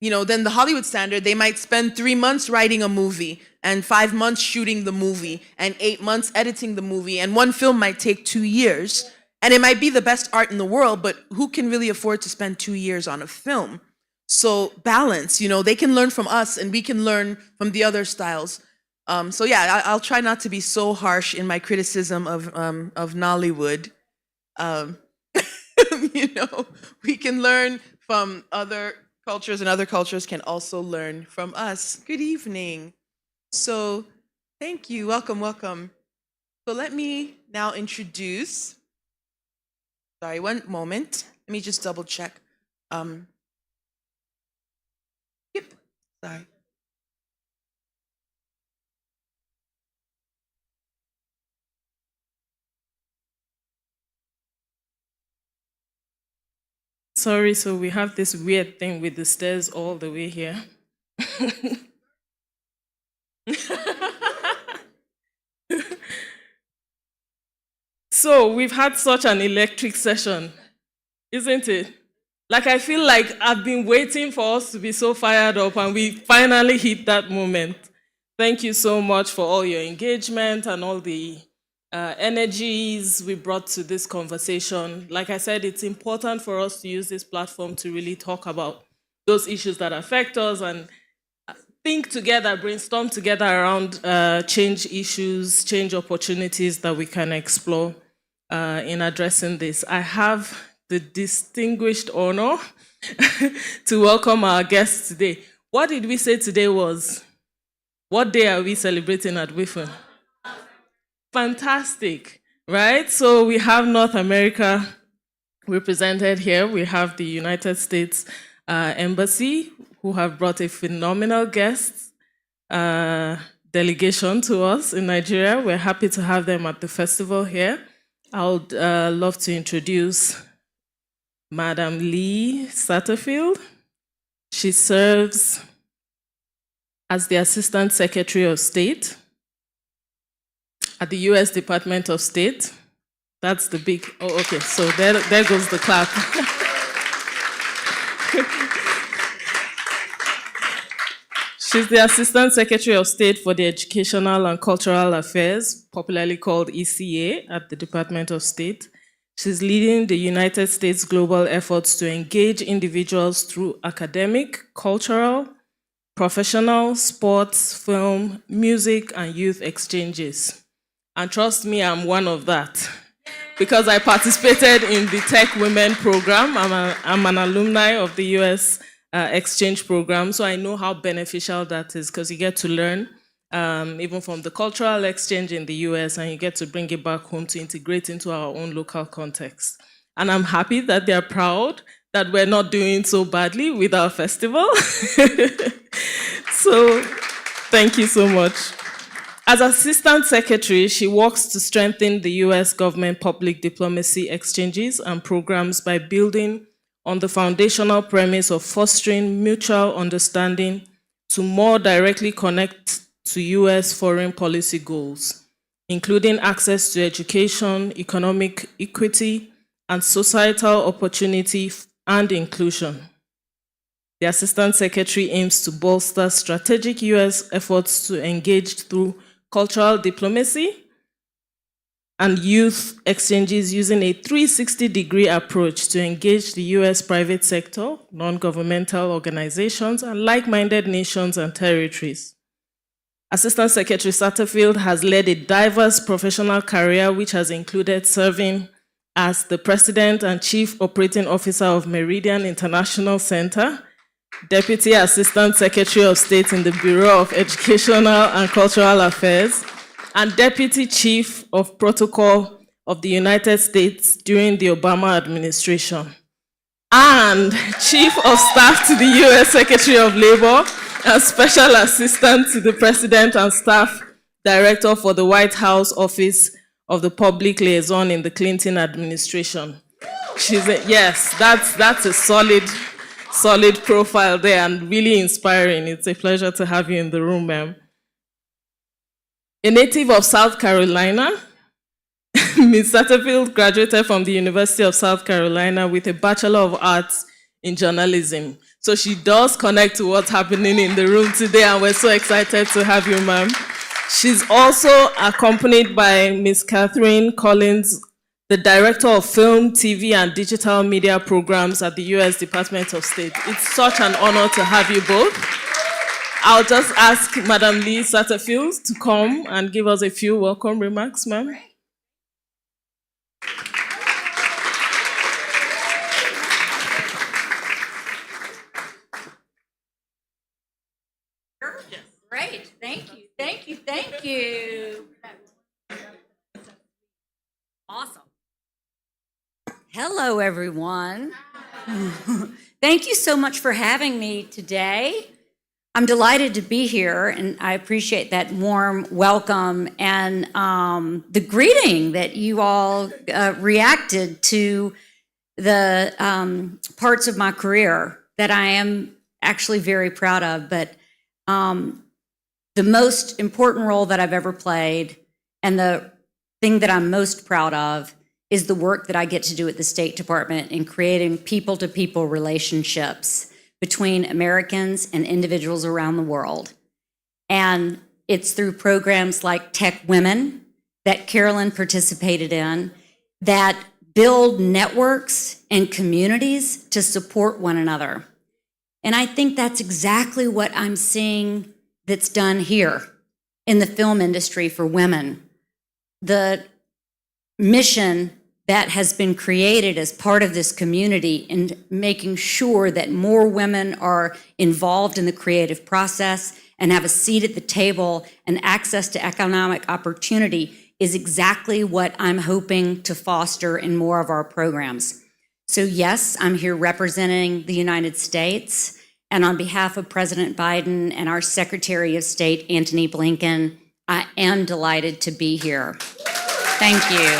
then the Hollywood standard, they might spend 3 months writing a movie and 5 months shooting the movie and 8 months editing the movie, and one film might take 2 years. And it might be the best art in the world, but who can really afford to spend 2 years on a film? So balance, they can learn from us and we can learn from the other styles. So yeah, I'll try not to be so harsh in my criticism of Nollywood. We can learn from other cultures and other cultures can also learn from us. Good evening. So thank you, welcome. So let me now introduce, sorry, one moment. Let me just double check. Yep, sorry. Sorry, so we have this weird thing with the stairs all the way here. So we've had such an electric session, isn't it? Like I feel like I've been waiting for us to be so fired up and we finally hit that moment. Thank you so much for all your engagement and all the energies we brought to this conversation. Like I said, it's important for us to use this platform to really talk about those issues that affect us and think together, brainstorm together around change issues, change opportunities that we can explore in addressing this. I have the distinguished honor to welcome our guests today. What did we say today was? What day are we celebrating at WIFFEN? Fantastic, right? So we have North America represented here. We have the United States Embassy, who have brought a phenomenal guest delegation to us in Nigeria. We're happy to have them at the festival here. I would love to introduce Madam Lee Satterfield. She serves as the Assistant Secretary of State at the U.S. Department of State. That's the big, oh, okay, so there goes the clap. She's the Assistant Secretary of State for the Educational and Cultural Affairs, popularly called ECA, at the Department of State. She's leading the United States global efforts to engage individuals through academic, cultural, professional, sports, film, music, and youth exchanges. And trust me, I'm one of that. Because I participated in the Tech Women program. I'm an alumni of the US exchange program, so I know how beneficial that is because you get to learn even from the cultural exchange in the US, and you get to bring it back home to integrate into our own local context. And I'm happy that they're proud that we're not doing so badly with our festival. So thank you so much. As Assistant Secretary, she works to strengthen the US government public diplomacy exchanges and programs by building on the foundational premise of fostering mutual understanding to more directly connect to US foreign policy goals, including access to education, economic equity, and societal opportunity and inclusion. The Assistant Secretary aims to bolster strategic US efforts to engage through cultural diplomacy and youth exchanges using a 360-degree approach to engage the US private sector, non-governmental organizations, and like-minded nations and territories. Assistant Secretary Satterfield has led a diverse professional career which has included serving as the President and Chief Operating Officer of Meridian International Center, Deputy Assistant Secretary of State in the Bureau of Educational and Cultural Affairs, and Deputy Chief of Protocol of the United States during the Obama administration, and Chief of Staff to the US Secretary of Labor and Special Assistant to the President and Staff Director for the White House Office of the Public Liaison in the Clinton administration. Yes, that's a solid profile there and really inspiring. It's a pleasure to have you in the room, ma'am. A native of South Carolina, Ms. Satterfield graduated from the University of South Carolina with a Bachelor of Arts in Journalism. So she does connect to what's happening in the room today, and we're so excited to have you, ma'am. She's also accompanied by Ms. Catherine Collins, the Director of Film, TV, and Digital Media Programs at the U.S. Department of State. It's such an honor to have you both. I'll just ask Madam Lee Satterfield to come and give us a few welcome remarks, ma'am. Great, thank you. Awesome. Hello, everyone. Thank you so much for having me today. I'm delighted to be here, and I appreciate that warm welcome and the greeting that you all reacted to the parts of my career that I am actually very proud of. But the most important role that I've ever played and the thing that I'm most proud of is the work that I get to do at the State Department in creating people-to-people relationships between Americans and individuals around the world. And it's through programs like Tech Women that Carolyn participated in that build networks and communities to support one another. And I think that's exactly what I'm seeing that's done here in the film industry for women. The mission that has been created as part of this community in making sure that more women are involved in the creative process and have a seat at the table and access to economic opportunity is exactly what I'm hoping to foster in more of our programs. So yes, I'm here representing the United States, and on behalf of President Biden and our Secretary of State, Antony Blinken, I am delighted to be here. Thank you.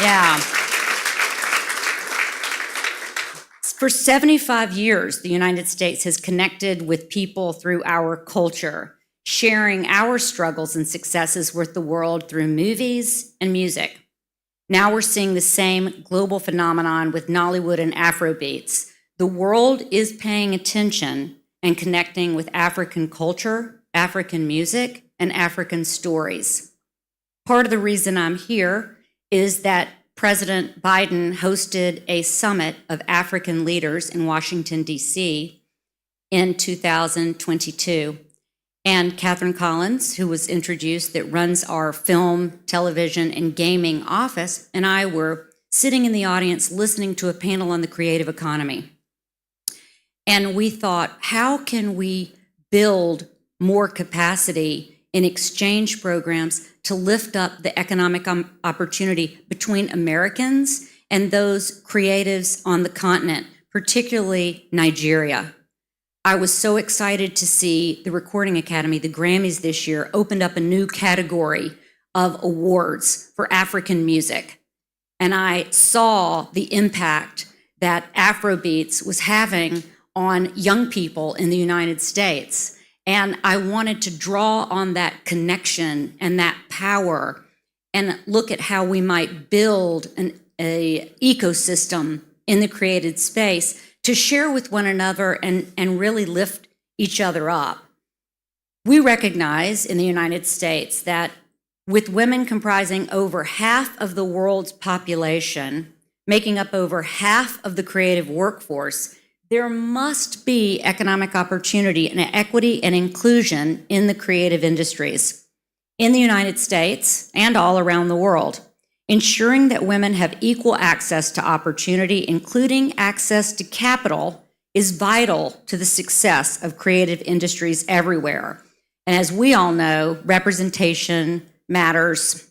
Yeah. For 75 years, the United States has connected with people through our culture, sharing our struggles and successes with the world through movies and music. Now we're seeing the same global phenomenon with Nollywood and Afrobeats. The world is paying attention and connecting with African culture, African music, and African stories. Part of the reason I'm here is that President Biden hosted a summit of African leaders in Washington, D.C. in 2022. And Catherine Collins, who was introduced, that runs our film, television, and gaming office, and I were sitting in the audience listening to a panel on the creative economy. And we thought, how can we build more capacity in exchange programs to lift up the economic opportunity between Americans and those creatives on the continent, particularly Nigeria? I was so excited to see the Recording Academy, the Grammys this year, opened up a new category of awards for African music. And I saw the impact that Afrobeats was having on young people in the United States. And I wanted to draw on that connection and that power and look at how we might build an ecosystem in the created space to share with one another and really lift each other up. We recognize in the United States that with women comprising over half of the world's population, making up over half of the creative workforce, there must be economic opportunity and equity and inclusion in the creative industries in the United States and all around the world. Ensuring that women have equal access to opportunity, including access to capital, is vital to the success of creative industries everywhere. And as we all know, representation matters.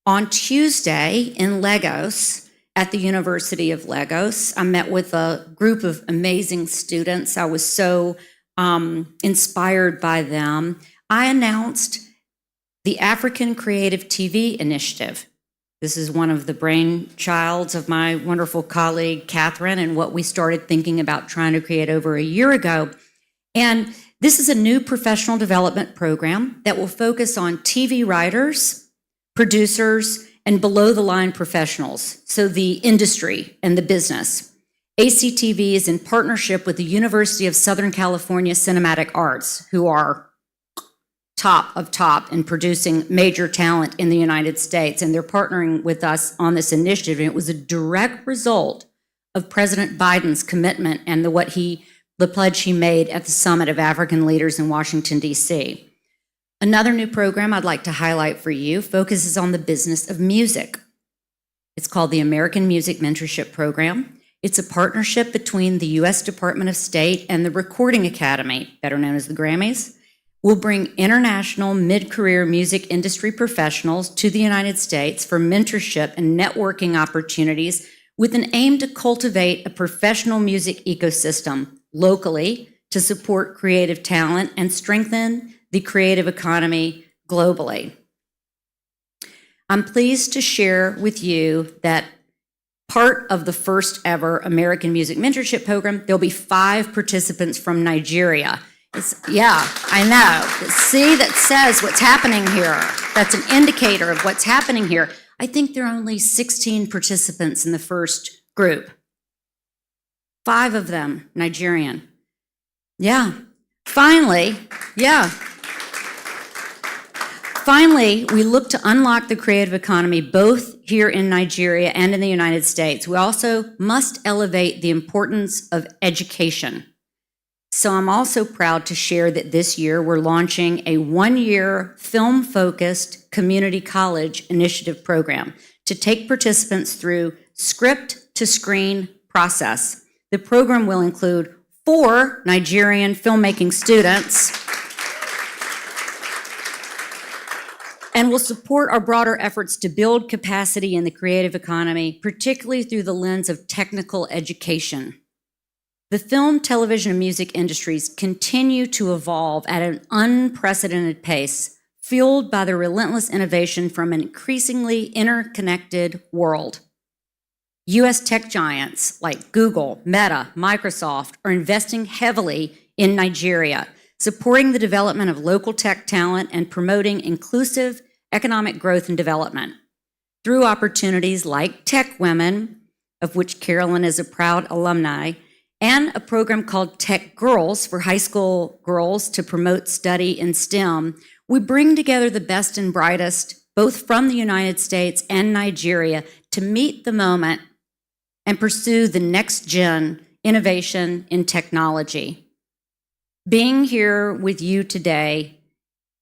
On Tuesday in Lagos, at the University of Lagos, I met with a group of amazing students. I was so inspired by them. I announced the African Creative TV Initiative. This is one of the brainchilds of my wonderful colleague, Catherine, and what we started thinking about trying to create over a year ago. And this is a new professional development program that will focus on TV writers, producers, and below-the-line professionals, so the industry and the business. ACTV is in partnership with the University of Southern California Cinematic Arts, who are top of top in producing major talent in the United States, and they're partnering with us on this initiative. And it was a direct result of President Biden's commitment and the pledge he made at the Summit of African Leaders in Washington, D.C. Another new program I'd like to highlight for you focuses on the business of music. It's called the American Music Mentorship Program. It's a partnership between the U.S. Department of State and the Recording Academy, better known as the Grammys. We'll bring international mid-career music industry professionals to the United States for mentorship and networking opportunities with an aim to cultivate a professional music ecosystem locally to support creative talent and strengthen the creative economy globally. I'm pleased to share with you that part of the first ever American Music Mentorship Program, there'll be 5 participants from Nigeria. Yeah, I know. See, that says what's happening here. That's an indicator of what's happening here. I think there are only 16 participants in the first group. 5 of them Nigerian. Yeah. Finally, we look to unlock the creative economy both here in Nigeria and in the United States. We also must elevate the importance of education. So I'm also proud to share that this year we're launching a 1-year film-focused community college initiative program to take participants through script-to-screen process. The program will include 4 Nigerian filmmaking students and will support our broader efforts to build capacity in the creative economy, particularly through the lens of technical education. The film, television, and music industries continue to evolve at an unprecedented pace, fueled by the relentless innovation from an increasingly interconnected world. U.S. tech giants like Google, Meta, Microsoft are investing heavily in Nigeria, supporting the development of local tech talent and promoting inclusive economic growth and development. Through opportunities like Tech Women, of which Carolyn is a proud alumni, and a program called Tech Girls for high school girls to promote study in STEM, we bring together the best and brightest, both from the United States and Nigeria, to meet the moment and pursue the next gen innovation in technology. Being here with you today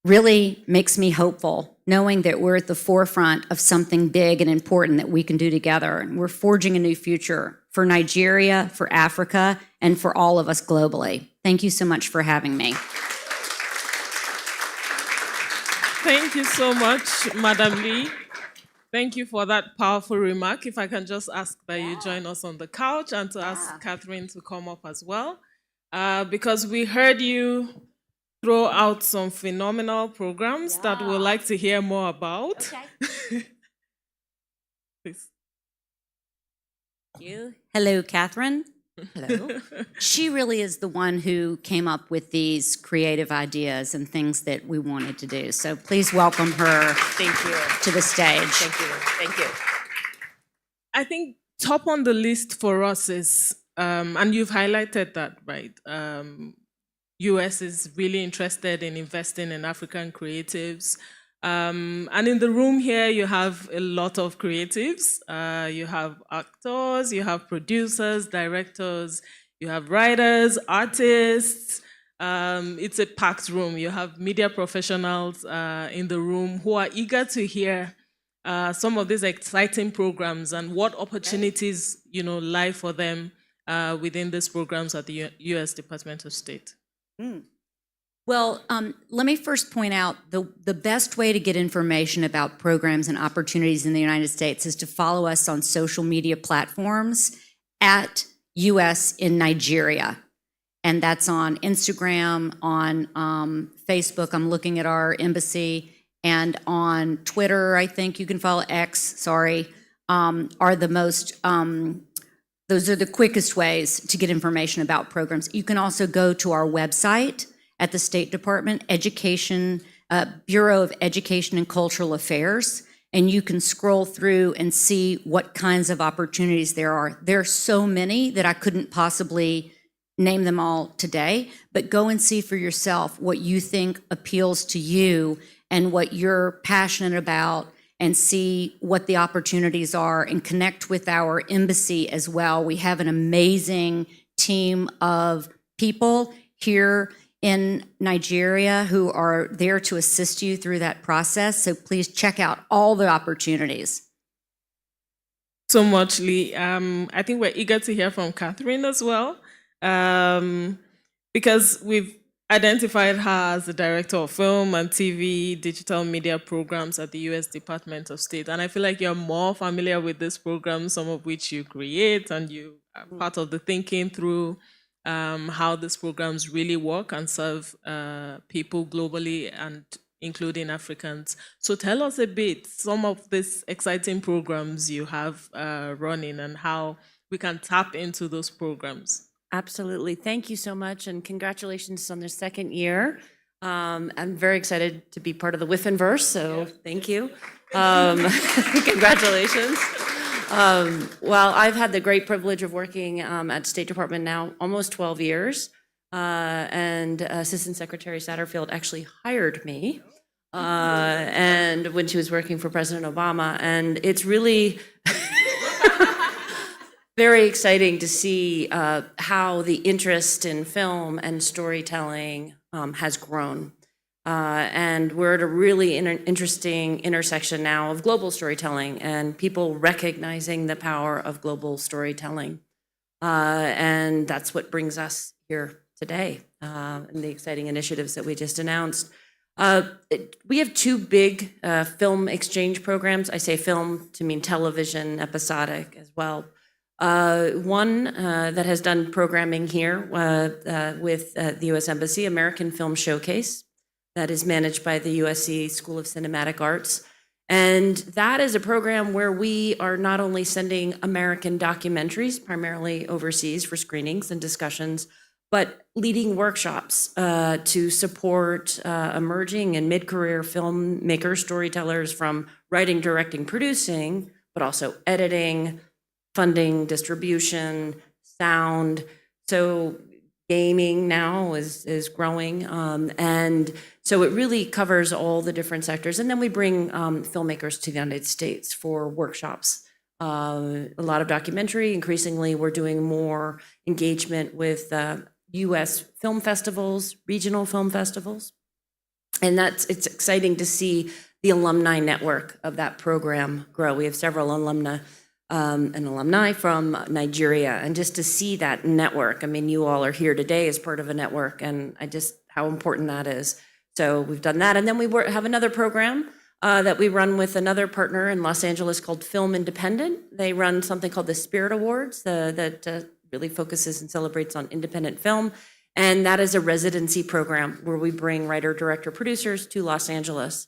really makes me hopeful, knowing that we're at the forefront of something big and important that we can do together. And we're forging a new future for Nigeria, for Africa, and for all of us globally. Thank you so much for having me. Thank you so much, Madam Lee. Thank you for that powerful remark. If I can just ask that you join us on the couch and to ask Catherine to come up as well. Because we heard you throw out some phenomenal programs that we'd like to hear more about. Okay. Please. Thank you. Hello, Catherine. Hello. She really is the one who came up with these creative ideas and things that we wanted to do. So please welcome her to the stage. Thank you. Thank you. I think top on the list for us is, and you've highlighted that, right? US is really interested in investing in African creatives. And in the room here, you have a lot of creatives. You have actors, you have producers, directors, you have writers, artists. It's a packed room. You have media professionals in the room who are eager to hear some of these exciting programs and what opportunities lie for them within these programs at the U.S. Department of State. Well, let me first point out the best way to get information about programs and opportunities in the United States is to follow us on social media platforms at US in Nigeria. And that's on Instagram, on Facebook, I'm looking at our embassy, and on Twitter, I think you can follow X, are the most, those are the quickest ways to get information about programs. You can also go to our website at the State Department, Bureau of Education and Cultural Affairs, and you can scroll through and see what kinds of opportunities there are. There are so many that I couldn't possibly name them all today, but go and see for yourself what you think appeals to you and what you're passionate about, and see what the opportunities are, and connect with our embassy as well. We have an amazing team of people here in Nigeria who are there to assist you through that process. So please check out all the opportunities. So much, Lee. I think we're eager to hear from Catherine as well, because we've identified her as the Director of Film and TV Digital Media Programs at the U.S. Department of State. And I feel like you're more familiar with these programs, some of which you create, and you are part of the thinking through how these programs really work and serve people globally, and including Africans. So tell us a bit, some of these exciting programs you have running and how we can tap into those programs. Absolutely. Thank you so much, and congratulations on their second year. I'm very excited to be part of the WIFFEN-verse, so thank you. Congratulations. Well, I've had the great privilege of working at State Department now almost 12 years, and Assistant Secretary Satterfield actually hired me, and when she was working for President Obama, and it's really very exciting to see how the interest in film and storytelling has grown. And we're at a really interesting intersection now of global storytelling and people recognizing the power of global storytelling. And that's what brings us here today, and the exciting initiatives that we just announced. We have two big film exchange programs. I say film to mean television, episodic as well. One that has done programming here with the U.S. Embassy, American Film Showcase, that is managed by the USC School of Cinematic Arts. And that is a program where we are not only sending American documentaries, primarily overseas for screenings and discussions, but leading workshops to support emerging and mid-career filmmakers, storytellers from writing, directing, producing, but also editing, funding, distribution, sound. So gaming now is growing. And so it really covers all the different sectors. And then we bring filmmakers to the United States for workshops. A lot of documentary. Increasingly, we're doing more engagement with US film festivals, regional film festivals. And it's exciting to see the alumni network of that program grow. We have several alumni and alumni from Nigeria, and just to see that network. I mean, you all are here today as part of a network, and how important that is. So we've done that, and then we have another program that we run with another partner in Los Angeles called Film Independent. They run something called the Spirit Awards that really focuses and celebrates on independent film. And that is a residency program where we bring writer, director, producers to Los Angeles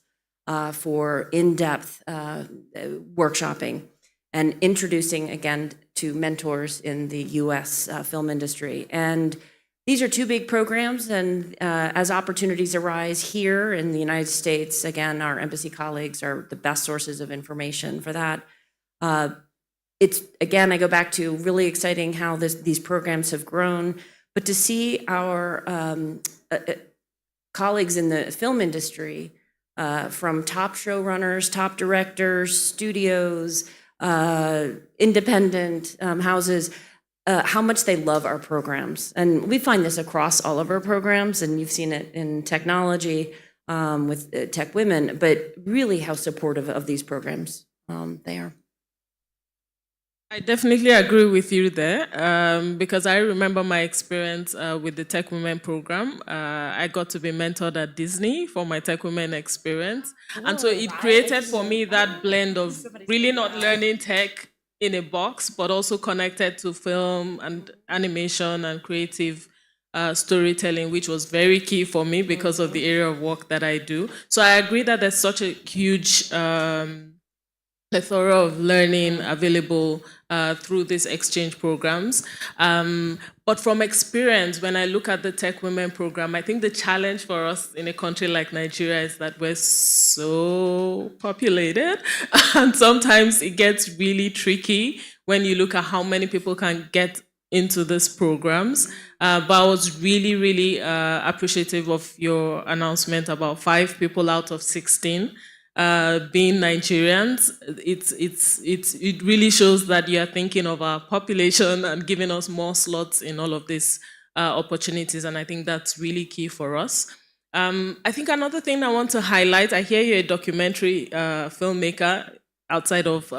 for in-depth workshopping and introducing, again, to mentors in the US film industry. And these are two big programs, and as opportunities arise here in the United States, again, our embassy colleagues are the best sources of information for that. It's, again, I go back to really exciting how these programs have grown, but to see our colleagues in the film industry, from top showrunners, top directors, studios, independent houses, how much they love our programs. And we find this across all of our programs, and you've seen it in technology with Tech Women, but really how supportive of these programs they are. I definitely agree with you there, because I remember my experience with the Tech Women program. I got to be mentored at Disney for my Tech Women experience. And so it created for me that blend of really not learning tech in a box, but also connected to film and animation and creative storytelling, which was very key for me because of the area of work that I do. So I agree that there's such a huge plethora of learning available through these exchange programs. But from experience, when I look at the Tech Women program, I think the challenge for us in a country like Nigeria is that we're so populated, and sometimes it gets really tricky when you look at how many people can get into these programs. But I was really, really appreciative of your announcement about 5 people out of 16 being Nigerians. It really shows that you are thinking of our population and giving us more slots in all of these opportunities, and I think that's really key for us. I think another thing I want to highlight, I hear you're a documentary filmmaker outside of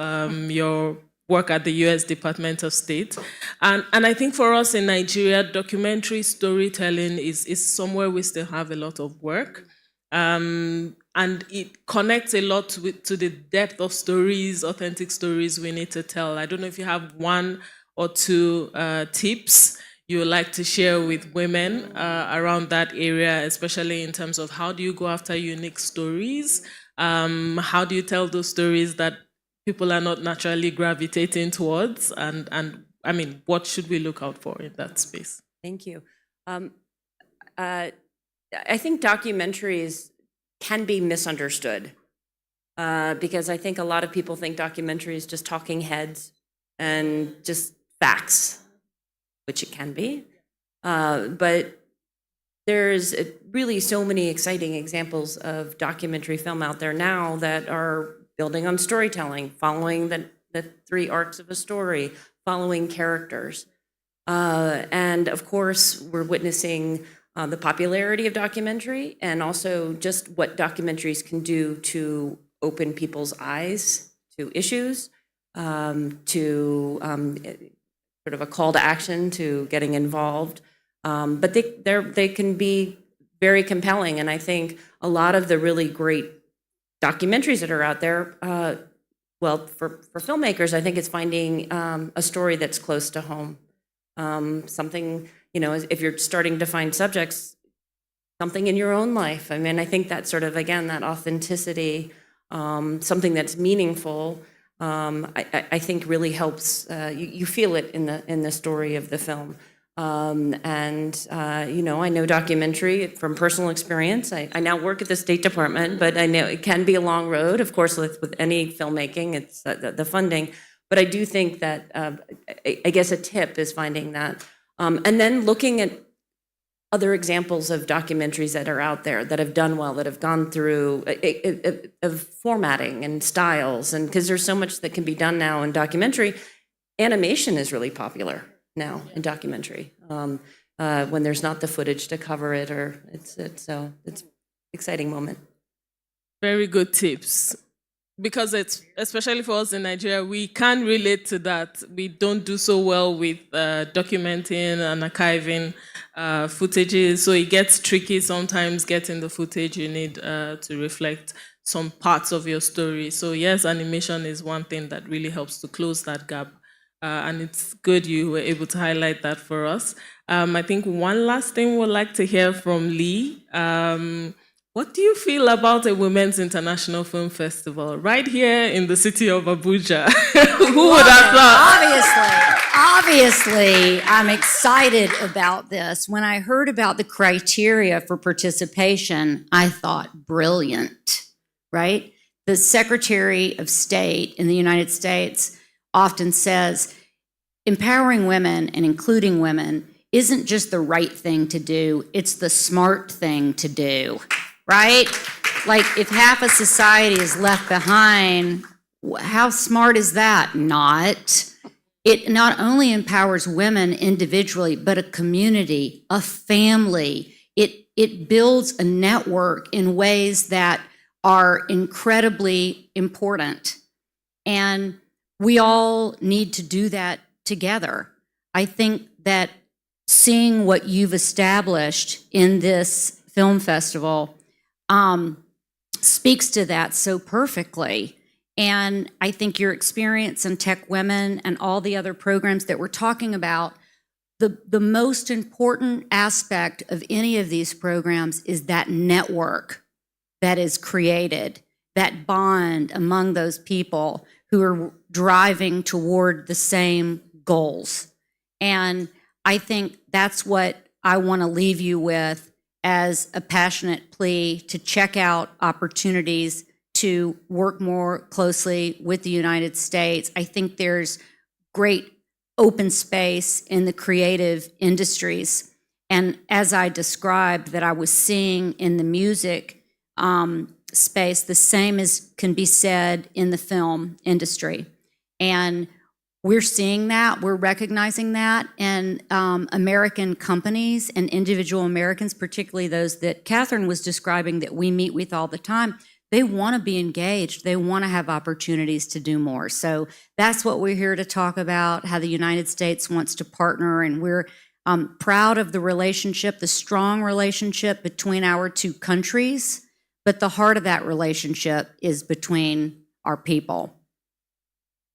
your work at the US Department of State. And I think for us in Nigeria, documentary storytelling is somewhere we still have a lot of work. And it connects a lot to the depth of stories, authentic stories we need to tell. I don't know if you have 1 or 2 tips you would like to share with women around that area, especially in terms of how do you go after unique stories? How do you tell those stories that people are not naturally gravitating towards? And I mean, what should we look out for in that space? Thank you. I think documentaries can be misunderstood because I think a lot of people think documentary is just talking heads and just facts, which it can be. But there's really so many exciting examples of documentary film out there now that are building on storytelling, following the 3 arcs of a story, following characters. And of course, we're witnessing the popularity of documentary, and also just what documentaries can do to open people's eyes to issues, to sort of a call to action to getting involved. But they can be very compelling, and I think a lot of the really great documentaries that are out there, well, for filmmakers, I think it's finding a story that's close to home. Something, you know, if you're starting to find subjects, something in your own life. I mean, I think that sort of, again, that authenticity, something that's meaningful, I think really helps. You feel it in the story of the film. You know, I know documentary from personal experience. I now work at the State Department, but I know it can be a long road. Of course, with any filmmaking, it's the funding. But I do think that, I guess a tip is finding that. And then looking at other examples of documentaries that are out there that have done well, that have gone through of formatting and styles, and because there's so much that can be done now in documentary. Animation is really popular now in documentary when there's not the footage to cover it, or it's an exciting moment. Very good tips. Because it's, especially for us in Nigeria, we can relate to that. We don't do so well with documenting and archiving footages, so it gets tricky sometimes getting the footage you need to reflect some parts of your story. So yes, animation is one thing that really helps to close that gap. And it's good you were able to highlight that for us. I think one last thing we'd like to hear from Lee. What do you feel about a Women's International Film Festival right here in the city of Abuja? Who would have thought? Obviously, I'm excited about this. When I heard about the criteria for participation, I thought, brilliant, right? The Secretary of State in the United States often says, empowering women and including women isn't just the right thing to do, it's the smart thing to do. Right? Like, if half of society is left behind, how smart is that? Not. It not only empowers women individually, but a community, a family. It builds a network in ways that are incredibly important. And we all need to do that together. I think that seeing what you've established in this film festival speaks to that so perfectly. And I think your experience in Tech Women and all the other programs that we're talking about, the most important aspect of any of these programs is that network that is created, that bond among those people who are driving toward the same goals. And I think that's what I want to leave you with as a passionate plea to check out opportunities to work more closely with the United States. I think there's great open space in the creative industries. And as I described that I was seeing in the music space, the same can be said in the film industry. And we're seeing that, we're recognizing that, and American companies and individual Americans, particularly those that Catherine was describing that we meet with all the time, they want to be engaged. They want to have opportunities to do more. So that's what we're here to talk about, how the United States wants to partner, and we're proud of the relationship, the strong relationship between our two countries, but the heart of that relationship is between our people.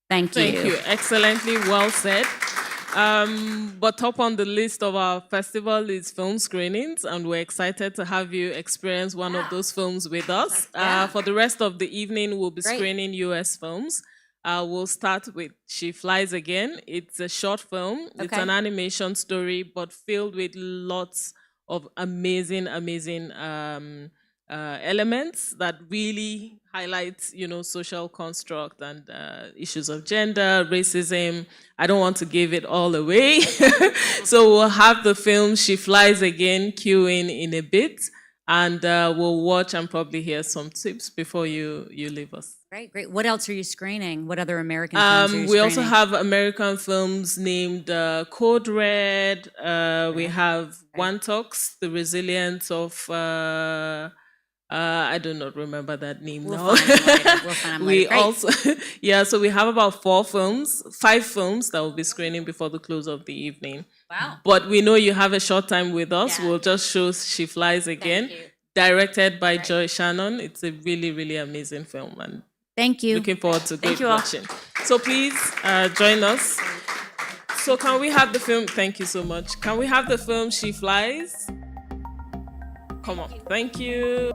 Thank you. Thank you. Excellently well said. But top on the list of our festival is film screenings, and we're excited to have you experience one of those films with us. For the rest of the evening, we'll be screening US films. We'll start with She Flies Again. It's a short film. It's an animation story, but filled with lots of amazing elements that really highlight, social construct and issues of gender, racism. I don't want to give it all away. So we'll have the film She Flies Again queuing in a bit, and we'll watch and probably hear some tips before you leave us. Great. What else are you screening? What other American films are you We also screening? have American films named Code Red. We have One Talks, The Resilience of... I do not remember that name now. We'll find them later. Also, so we have about 5 films that will be screening before the close of the evening. Wow. But we know you have a short time with us. We'll just show She Flies Again, directed by Joy Shannon. It's a really, really amazing film, and thank you. Looking forward to Thank good you all. watching. So please join us. So can we have the film? Thank you so much. Can we have the film She Flies? Come on. Thank you.